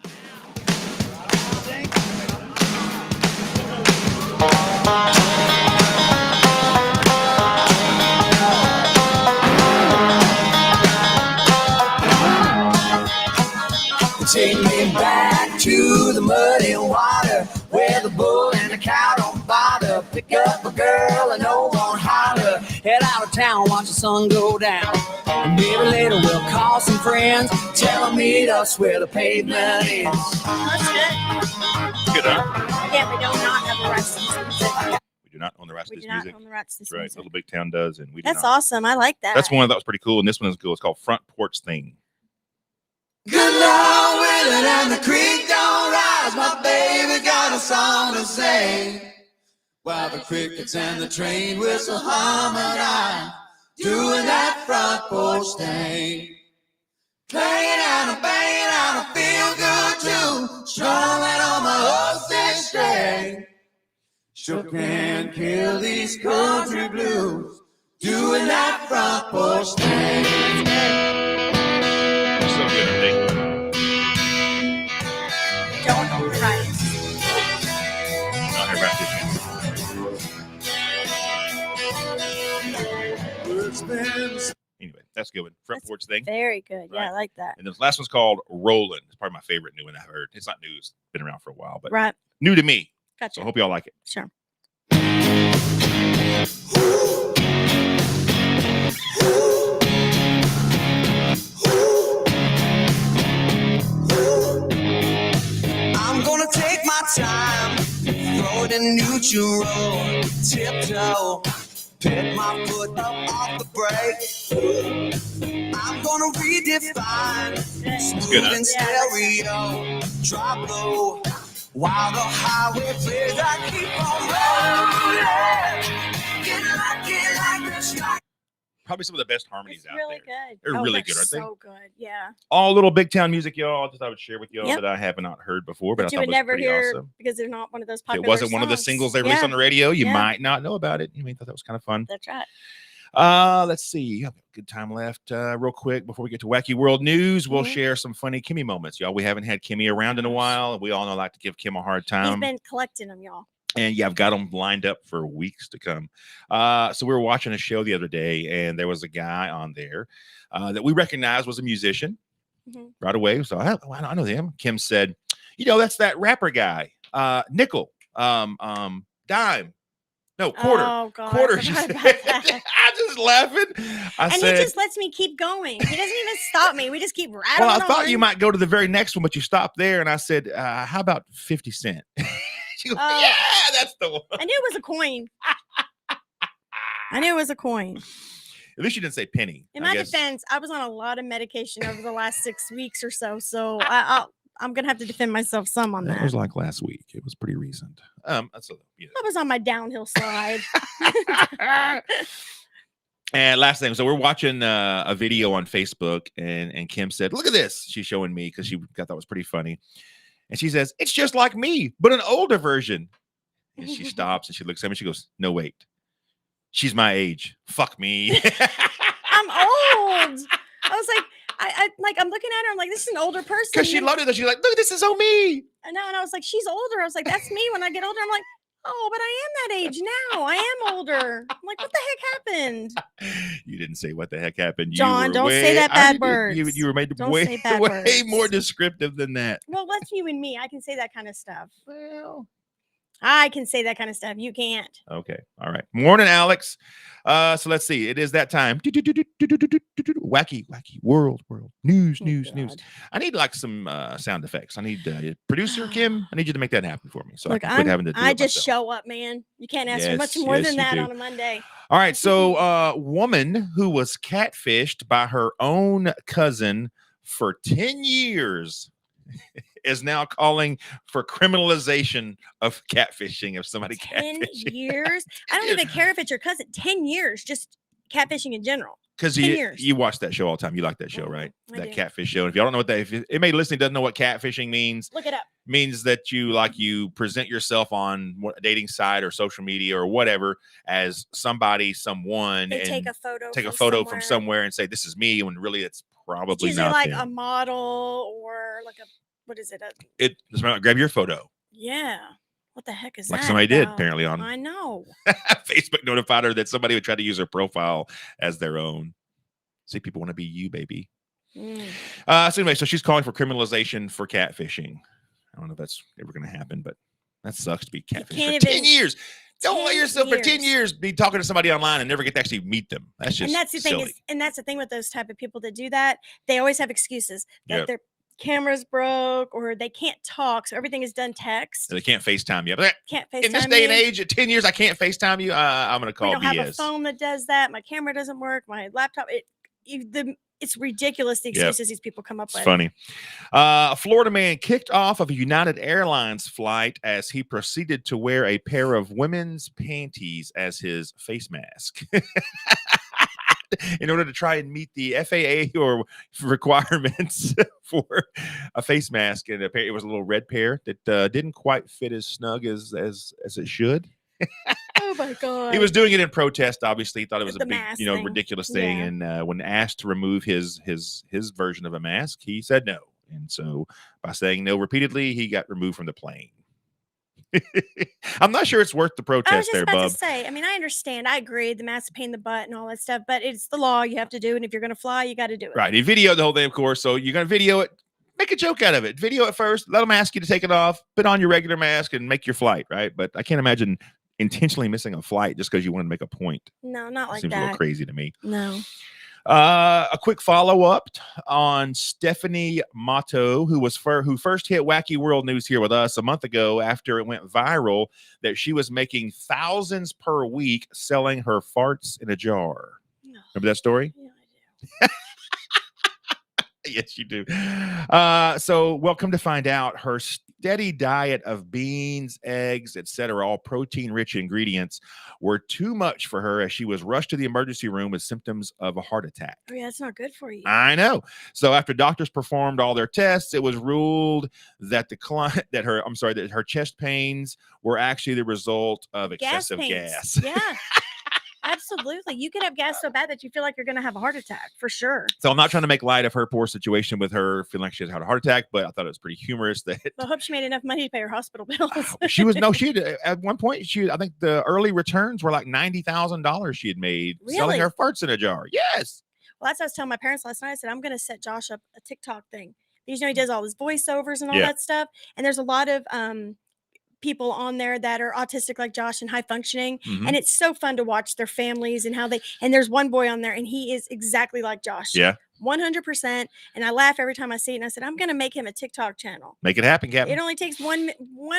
Take me back to the muddy water where the bull and the cow don't bother. Pick up a girl and no one holler. Head out of town, watch the sun go down. And maybe later we'll call some friends. Tell them meet us where the pavement is. That's good. Good, huh? Yeah, we do not have the rights to this music. We do not own the rights We to do this not music. own the rights to this Right. music. Little Big Town does, and we do That's not. awesome. I like that. That's one that was pretty cool, and this one is cool. It's called Front Porch Thing. Good Lord, Willard and the creek don't rise. My baby got a song to sing. While the crickets and the train whistle harmonize, doing that front porch thing. Playing out and banging out a feel good tune, strumming on my old string. Sure can kill these country blues, doing that front porch thing. So good, I think. Don't own the rights. Not her rights to Anyway, that's a good one. Front That's Porch Thing. Very good. Yeah, Right. I like that. And this last one's called Rollin'. It's probably my favorite new one I've heard. It's not new. It's been around for a while, but Right. new to me. Gotcha. So I hope y'all like it. Sure. I'm gonna take my time, throw it in neutral, tiptoe, pick my foot up off the brake. I'm gonna redefine smooth and stereo, drop low, while the highway plays. I keep on rolling, get lucky like this. Probably some of the best harmonies It's out really there. good. They're really good, aren't they? So good. Yeah. All Little Big Town music, y'all. I just thought I would share with y'all Yep. that I have not heard before, but That I you thought would was never pretty hear awesome. because they're not one of those If popular it wasn't one of the songs. singles they released Yeah. on the radio, you Yeah. might not know about it. You may thought that was kind of fun. That's right. Let's see. I've got good time left. Real quick before we get to Wacky World News, we'll Mhm. share some funny Kimmy moments, y'all. We haven't had Kimmy around in a while. We all know I like to give Kim a hard He's time. been collecting them, y'all. And yeah, I've got them lined up for weeks to come. So we were watching a show the other day, and there was a guy on there that we recognized was a musician Mhm. right away. So I know him. Kim said, that's that rapper guy, Nickel, Dime, no, Quarter. Oh, God. Quarter. I She forgot said. about that. I just laughing. I And said, he just lets me keep going. He doesn't even stop me. We just keep rattling well, I thought on. you might go to the very next one, but you stopped there. And I said, how about 50 Cent? She goes, Oh. yeah, that's the one. I knew it was a coin. I knew it was a coin. At least you didn't say penny. In I my guess. defense, I was on a lot of medication over the last 6 weeks or so. So I'm going to have to defend myself some on That that. was like last week. It was pretty recent. That's I was on my downhill slide. And last thing, so we're watching a video on Facebook, and Kim said, "Look at this." She's showing me because she thought that was pretty funny, and she says, "It's just like me, but an older version." And she stops and she looks at me. She goes, "No, wait, she's my age. Fuck me." I'm old. I was like, I'm looking at her. I'm like, this is an older person. Because she loved it. That she's like, "Look, this is so me." I know, and I was like, she's older. I was like, that's me when I get older. I'm like, oh, but I am that age now. I am older. I'm like, what the heck happened? You didn't say what the heck happened. You John, were don't say way- that I bad did- words. You were made Don't way, say bad way words. more descriptive than that. Well, that's you and me. I can say that kind of stuff. Well, I can say that kind of stuff. You can't. Okay. All right. Morning, Alex. So let's see. It is that time. Wacky world news. God. I need like some sound effects. I need producer Kim. I need you to make that happen for me, so Look, I can quit having to do I it just myself. show up, man. You can't ask for Yes, much more yes, than you that do. on a Monday. All right. So, woman who was catfished by her own cousin for 10 years is now calling for criminalization of catfishing. If somebody 10 catfishing, years. I don't even care if it's your cousin. 10 years, just catfishing in general. because 10 years. you watch that show all the time. You like that show, right? I That do. catfish show. If y'all don't know what that, if anybody listening doesn't know what catfishing means, Look it up. means that you present yourself on a dating site or social media or whatever as someone, They and take a photo. take a from photo somewhere. from somewhere and say this is me, when really it's probably It's usually not like a them. model or like a, what is it? It's about grab your photo, Yeah. What the heck is like that? somebody did about? apparently on I know. Facebook notified her that somebody would try to use her profile as their own. See, people want to be you, baby. Mm. So anyway, so she's calling for criminalization for catfishing. I don't know if that's ever going to happen, but that sucks to be catfished for can't 10 even- years. Don't let 10 yourself for 10 years. years be talking to somebody online and never get to actually meet them. That's just And that's the silly. thing and that's the thing with those type of people that do that. They always have excuses that Yep. their camera's broke or they can't talk, so everything is done text. So they can't FaceTime you. But Can't FaceTime in this day and you. age, at 10 years, I can't FaceTime you. I'm going to We call don't have a BS. phone that does that. My camera doesn't work. My laptop. It's ridiculous the Yep. excuses these people come up It's with. funny. A Florida man kicked off of a United Airlines flight as he proceeded to wear a pair of women's panties as his face mask. In order to try and meet the FAA or requirements for a face mask, and it was a little red pair that didn't quite fit as snug as it should. Oh my god! He was doing it in protest. Obviously, he thought it was The a big, mask thing. ridiculous thing. Yeah. And when asked to remove his version of a mask, he said no. And so, by saying no repeatedly, he got removed from the plane. I'm not sure it's worth the I was protest just there, about bub. to say. I mean, I understand. I agree. The mask pain in the butt and all that stuff, but it's the law. You have to do, and if you're going to fly, you got to do it. Right. He videoed the whole thing, of course. So you're going to video it. Make a joke out of it. Video it first. Let them ask you to take it off. Put on your regular mask and make your flight. Right. But I can't imagine intentionally missing a flight just because you want to make a point. No, not like Seems a that. little crazy to me. No. A quick follow-up on Stephanie Motto, who first hit Wacky World News here with us a month ago after it went viral that she was making thousands per week selling her farts in a jar. Remember that story? Yeah, I do. Yes, you do. So welcome to find out her steady diet of beans, eggs, etc., all protein-rich ingredients, were too much for her as she was rushed to the emergency room with symptoms of a heart attack. Oh yeah, it's not good for you. I know. So after doctors performed all their tests, it was ruled that that her chest pains were actually the result of excessive pains. gas. Yeah. Absolutely. You could have gas so bad that you feel like you're going to have a heart attack for sure. So I'm not trying to make light of her poor situation with her feeling like she has had a heart attack, but I thought it was pretty humorous that I hope she made enough money to pay her hospital bills. she had at one point, I think the early returns were like $90,000 she had made selling Really? her farts in a jar. Yes. Well, that's what I was telling my parents last night. I said, I'm going to set Josh up a TikTok thing. Because, he does all his voiceovers and all Yeah. that stuff. And there's a lot of people on there that are autistic like Josh and high functioning. Mhm. And it's so fun to watch their families and how and there's one boy on there and he is exactly like Josh. Yeah. 100%. And I laugh every time I see it. And I said, I'm going to make him a TikTok channel. Make it happen, Captain. It only takes one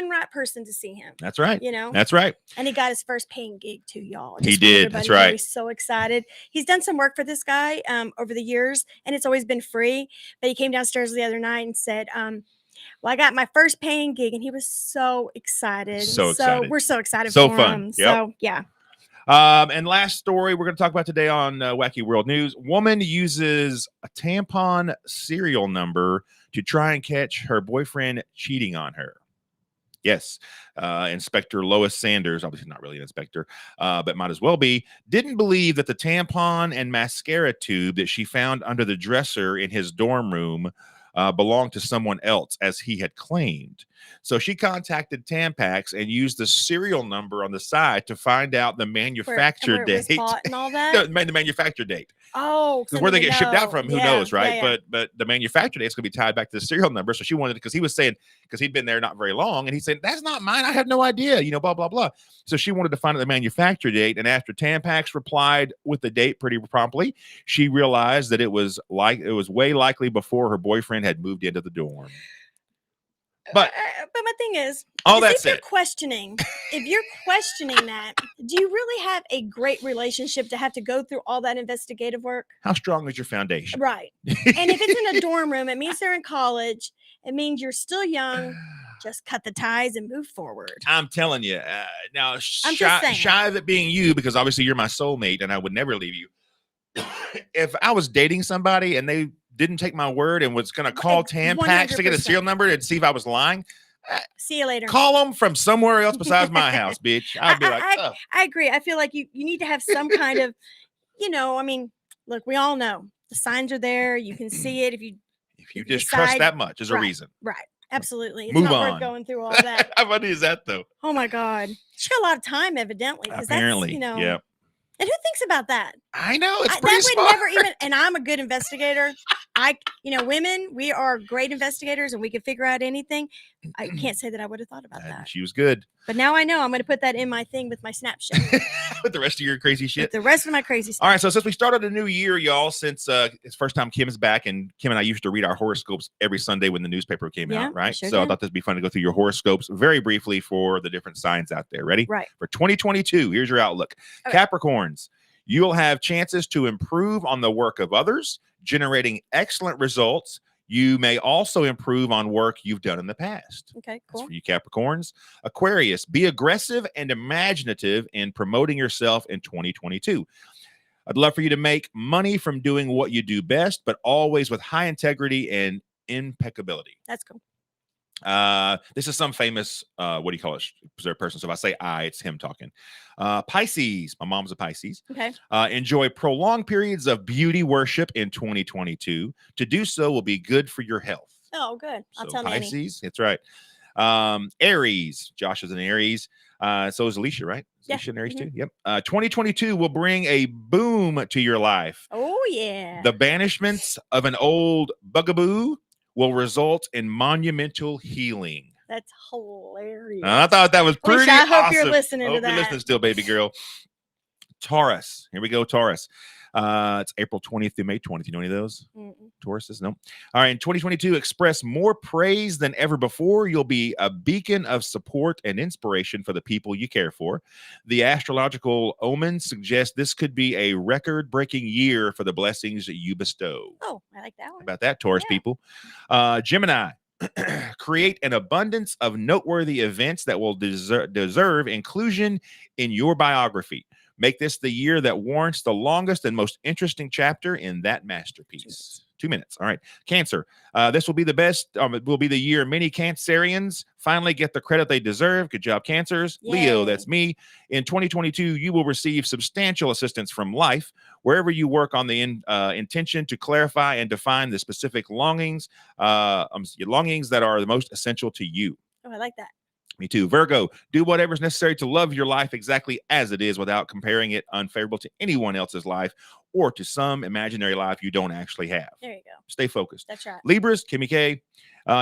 right person to see him. That's right. You know? That's right. And he got his first paying gig too, y'all. He Just for did. everybody That's to know. right. He's so excited. He's done some work for this guy over the years, and it's always been free. But he came downstairs the other night and said, well, I got my first paying gig, and he was so excited. So excited. We're so excited So for fun. him. Yep. So, yeah. And last story we're going to talk about today on Wacky World News. Woman uses a tampon serial number to try and catch her boyfriend cheating on her. Yes. Inspector Lois Sanders, obviously not really an inspector, but might as well be, didn't believe that the tampon and mascara tube that she found under the dresser in his dorm room belonged to someone else, as he had claimed. So she contacted Tampax and used the serial number on the side to find out the manufacture where it was date. bought and all that. The manufacture date. Oh, Because where they get shipped out from, who knows, right? Yeah. But the manufacturer date is going to be tied back to the serial number. So she wanted, because he was saying, because he'd been there not very long, and he said, "That's not mine. I have no idea." Blah blah blah. So she wanted to find out the manufacture date, and after Tampax replied with the date pretty promptly, she realized that it was way likely before her boyfriend had moved into the dorm. But my thing is, all that if said, if you're questioning that, do you really have a great relationship to have to go through all that investigative work? how strong is your foundation? Right. And if it's in a dorm room, it means they're in college. It means you're still young. Just cut the ties and move forward. I'm telling you. Now, I'm just saying. shy of it being you, because obviously you're my soulmate and I would never leave you. If I was dating somebody and they didn't take my word and was going to call Tampax to get a serial number and see if I was lying, see you later. Call them from somewhere else besides my house, bitch. I'd be like, oh. I agree. I feel like you need to have some kind of, I mean, look, we all know the signs are there. You can see it if you just trust that much is a reason. Right. Absolutely. It's Move not on. worth going through all that. How funny is that, though? Oh my God. She got a lot of time, evidently. Apparently. That's, yeah. And who thinks about that? I know. It's pretty that smart. would never even, and I'm a good investigator. Women, we are great investigators and we can figure out anything. I can't say that I would have thought about that. She was good. But now I know I'm going to put that in my thing with my snapshot. With the rest of your crazy shit. With the rest of my crazy stuff. All right. So since we started a new year, y'all, since it's the first time Kim is back, and Kim and I used to read our horoscopes every Sunday when the newspaper came out, right? Sure so did. I thought this would be fun to go through your horoscopes very briefly for the different signs out there. Ready? Right. For 2022, here's your outlook. Okay. Capricorns, you'll have chances to improve on the work of others, generating excellent results. You may also improve on work you've done in the past. Okay, cool. That's for you Capricorns. Aquarius, be aggressive and imaginative in promoting yourself in 2022. I'd love for you to make money from doing what you do best, but always with high integrity and impeccability. That's cool. This is some famous, person. So if I say it's him talking. Pisces, my mom's a Pisces. Okay. Enjoy prolonged periods of beauty worship in 2022. To do so will be good for your health. Oh, good. I'll tell Pisces, that's right. Aries, Josh is an Aries. So is Alicia, right? Yeah. Alicia and Aries too. Yep. 2022 will bring a boom to your life. Oh, yeah. The banishments of an old bugaboo will result in monumental healing. That's hilarious. I thought that was pretty I hope awesome. you're listening to that. You're listening still, baby girl. Taurus. Here we go, Taurus. It's April 20th through May 20th. You know any of those? Tauruses? No. All right. In 2022, express more praise than ever before. You'll be a beacon of support and inspiration for the people you care for. The astrological omens suggest this could be a record-breaking year for the blessings that you bestow. Oh, I like that one. How about that, Taurus people? Gemini. Create an abundance of noteworthy events that will deserve inclusion in your biography. Make this the year that warrants the longest and most interesting chapter in that masterpiece. 2 minutes. All right. Cancer. This will be the best. It will be the year many Cancerians finally get the credit they deserve. Good job, Cancers. Yay. Leo, that's me. In 2022, you will receive substantial assistance from life wherever you work on the intention to clarify and define the specific longings that are the most essential to you. Oh, I like that. Me too. Virgo, do whatever's necessary to love your life exactly as it is without comparing it unfavorable to anyone else's life or to some imaginary life you don't actually have. There you go. Stay focused. That's right. Libras, Kimmy K,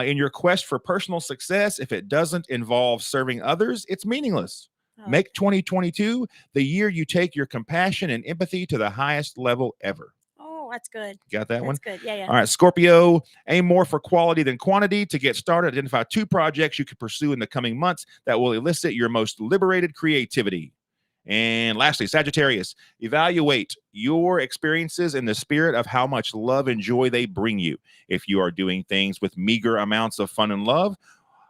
in your quest for personal success, if it doesn't involve serving others, it's meaningless. Oh. Make 2022 the year you take your compassion and empathy to the highest level ever. Oh, that's good. Got that one? That's good. Yeah, yeah. All right, Scorpio, aim more for quality than quantity. To get started, identify 2 projects you could pursue in the coming months that will elicit your most liberated creativity. And lastly, Sagittarius, evaluate your experiences in the spirit of how much love and joy they bring you. If you are doing things with meager amounts of fun and love,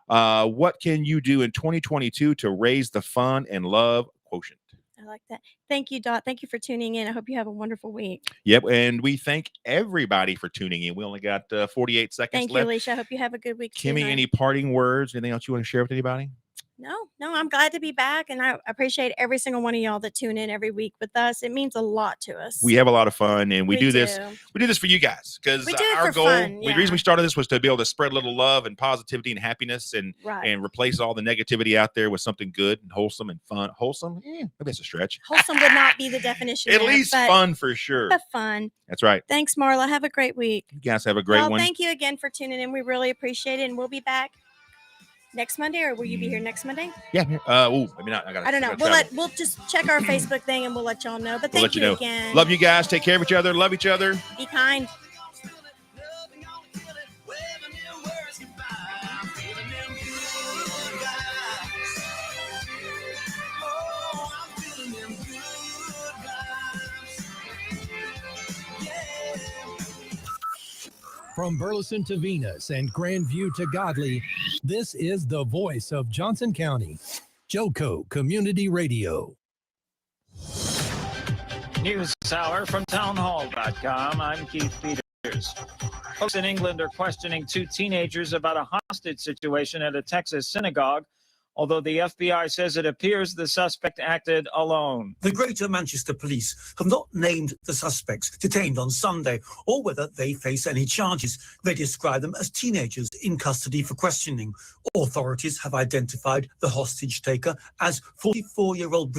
what can you do in 2022 to raise the fun and love quotient? I like that. Thank you, Dot. Thank you for tuning in. I hope you have a wonderful week. Yep, and we thank everybody for tuning in. We only got 48 seconds Thank left. you, Alicia. I hope you have a good week. Kimmy, too, any parting words? Anything else you want to share with anybody? No, I'm glad to be back, and I appreciate every single one of y'all that tune in every week with us. It means a lot to us. We have a lot of fun, and we do this. do. We do this for you guys because We do it our for goal, fun, the reason we started this was to be able to spread a little love and positivity and happiness, and Right. and replace all the negativity out there with something good and wholesome and fun. Wholesome, maybe it's a stretch. Wholesome would not be the definition. At there, least but fun for sure. Fun. That's right. Thanks, Marla. Have a great week. You guys have a great Well, one. thank you again for tuning in. We really appreciate it, and we'll be back next Monday, or will you be here next Monday? Yeah. Maybe not. I don't know. We'll just check our Facebook thing, and we'll let y'all know. But We'll thank let you know. again. Love you guys. Take care of each other. Love each other. Be kind. From Burleson to Venus and Grandview to Godley, this is the voice of Johnson County, Joco Community Radio. News Hour from townhall.com. I'm Keith Peters. Folks in England are questioning two teenagers about a hostage situation at a Texas synagogue, although the FBI says it appears the suspect acted alone. The Greater Manchester Police have not named the suspects detained on Sunday or whether they face any charges. They describe them as teenagers in custody for questioning. Authorities have identified the hostage taker as 44-year-old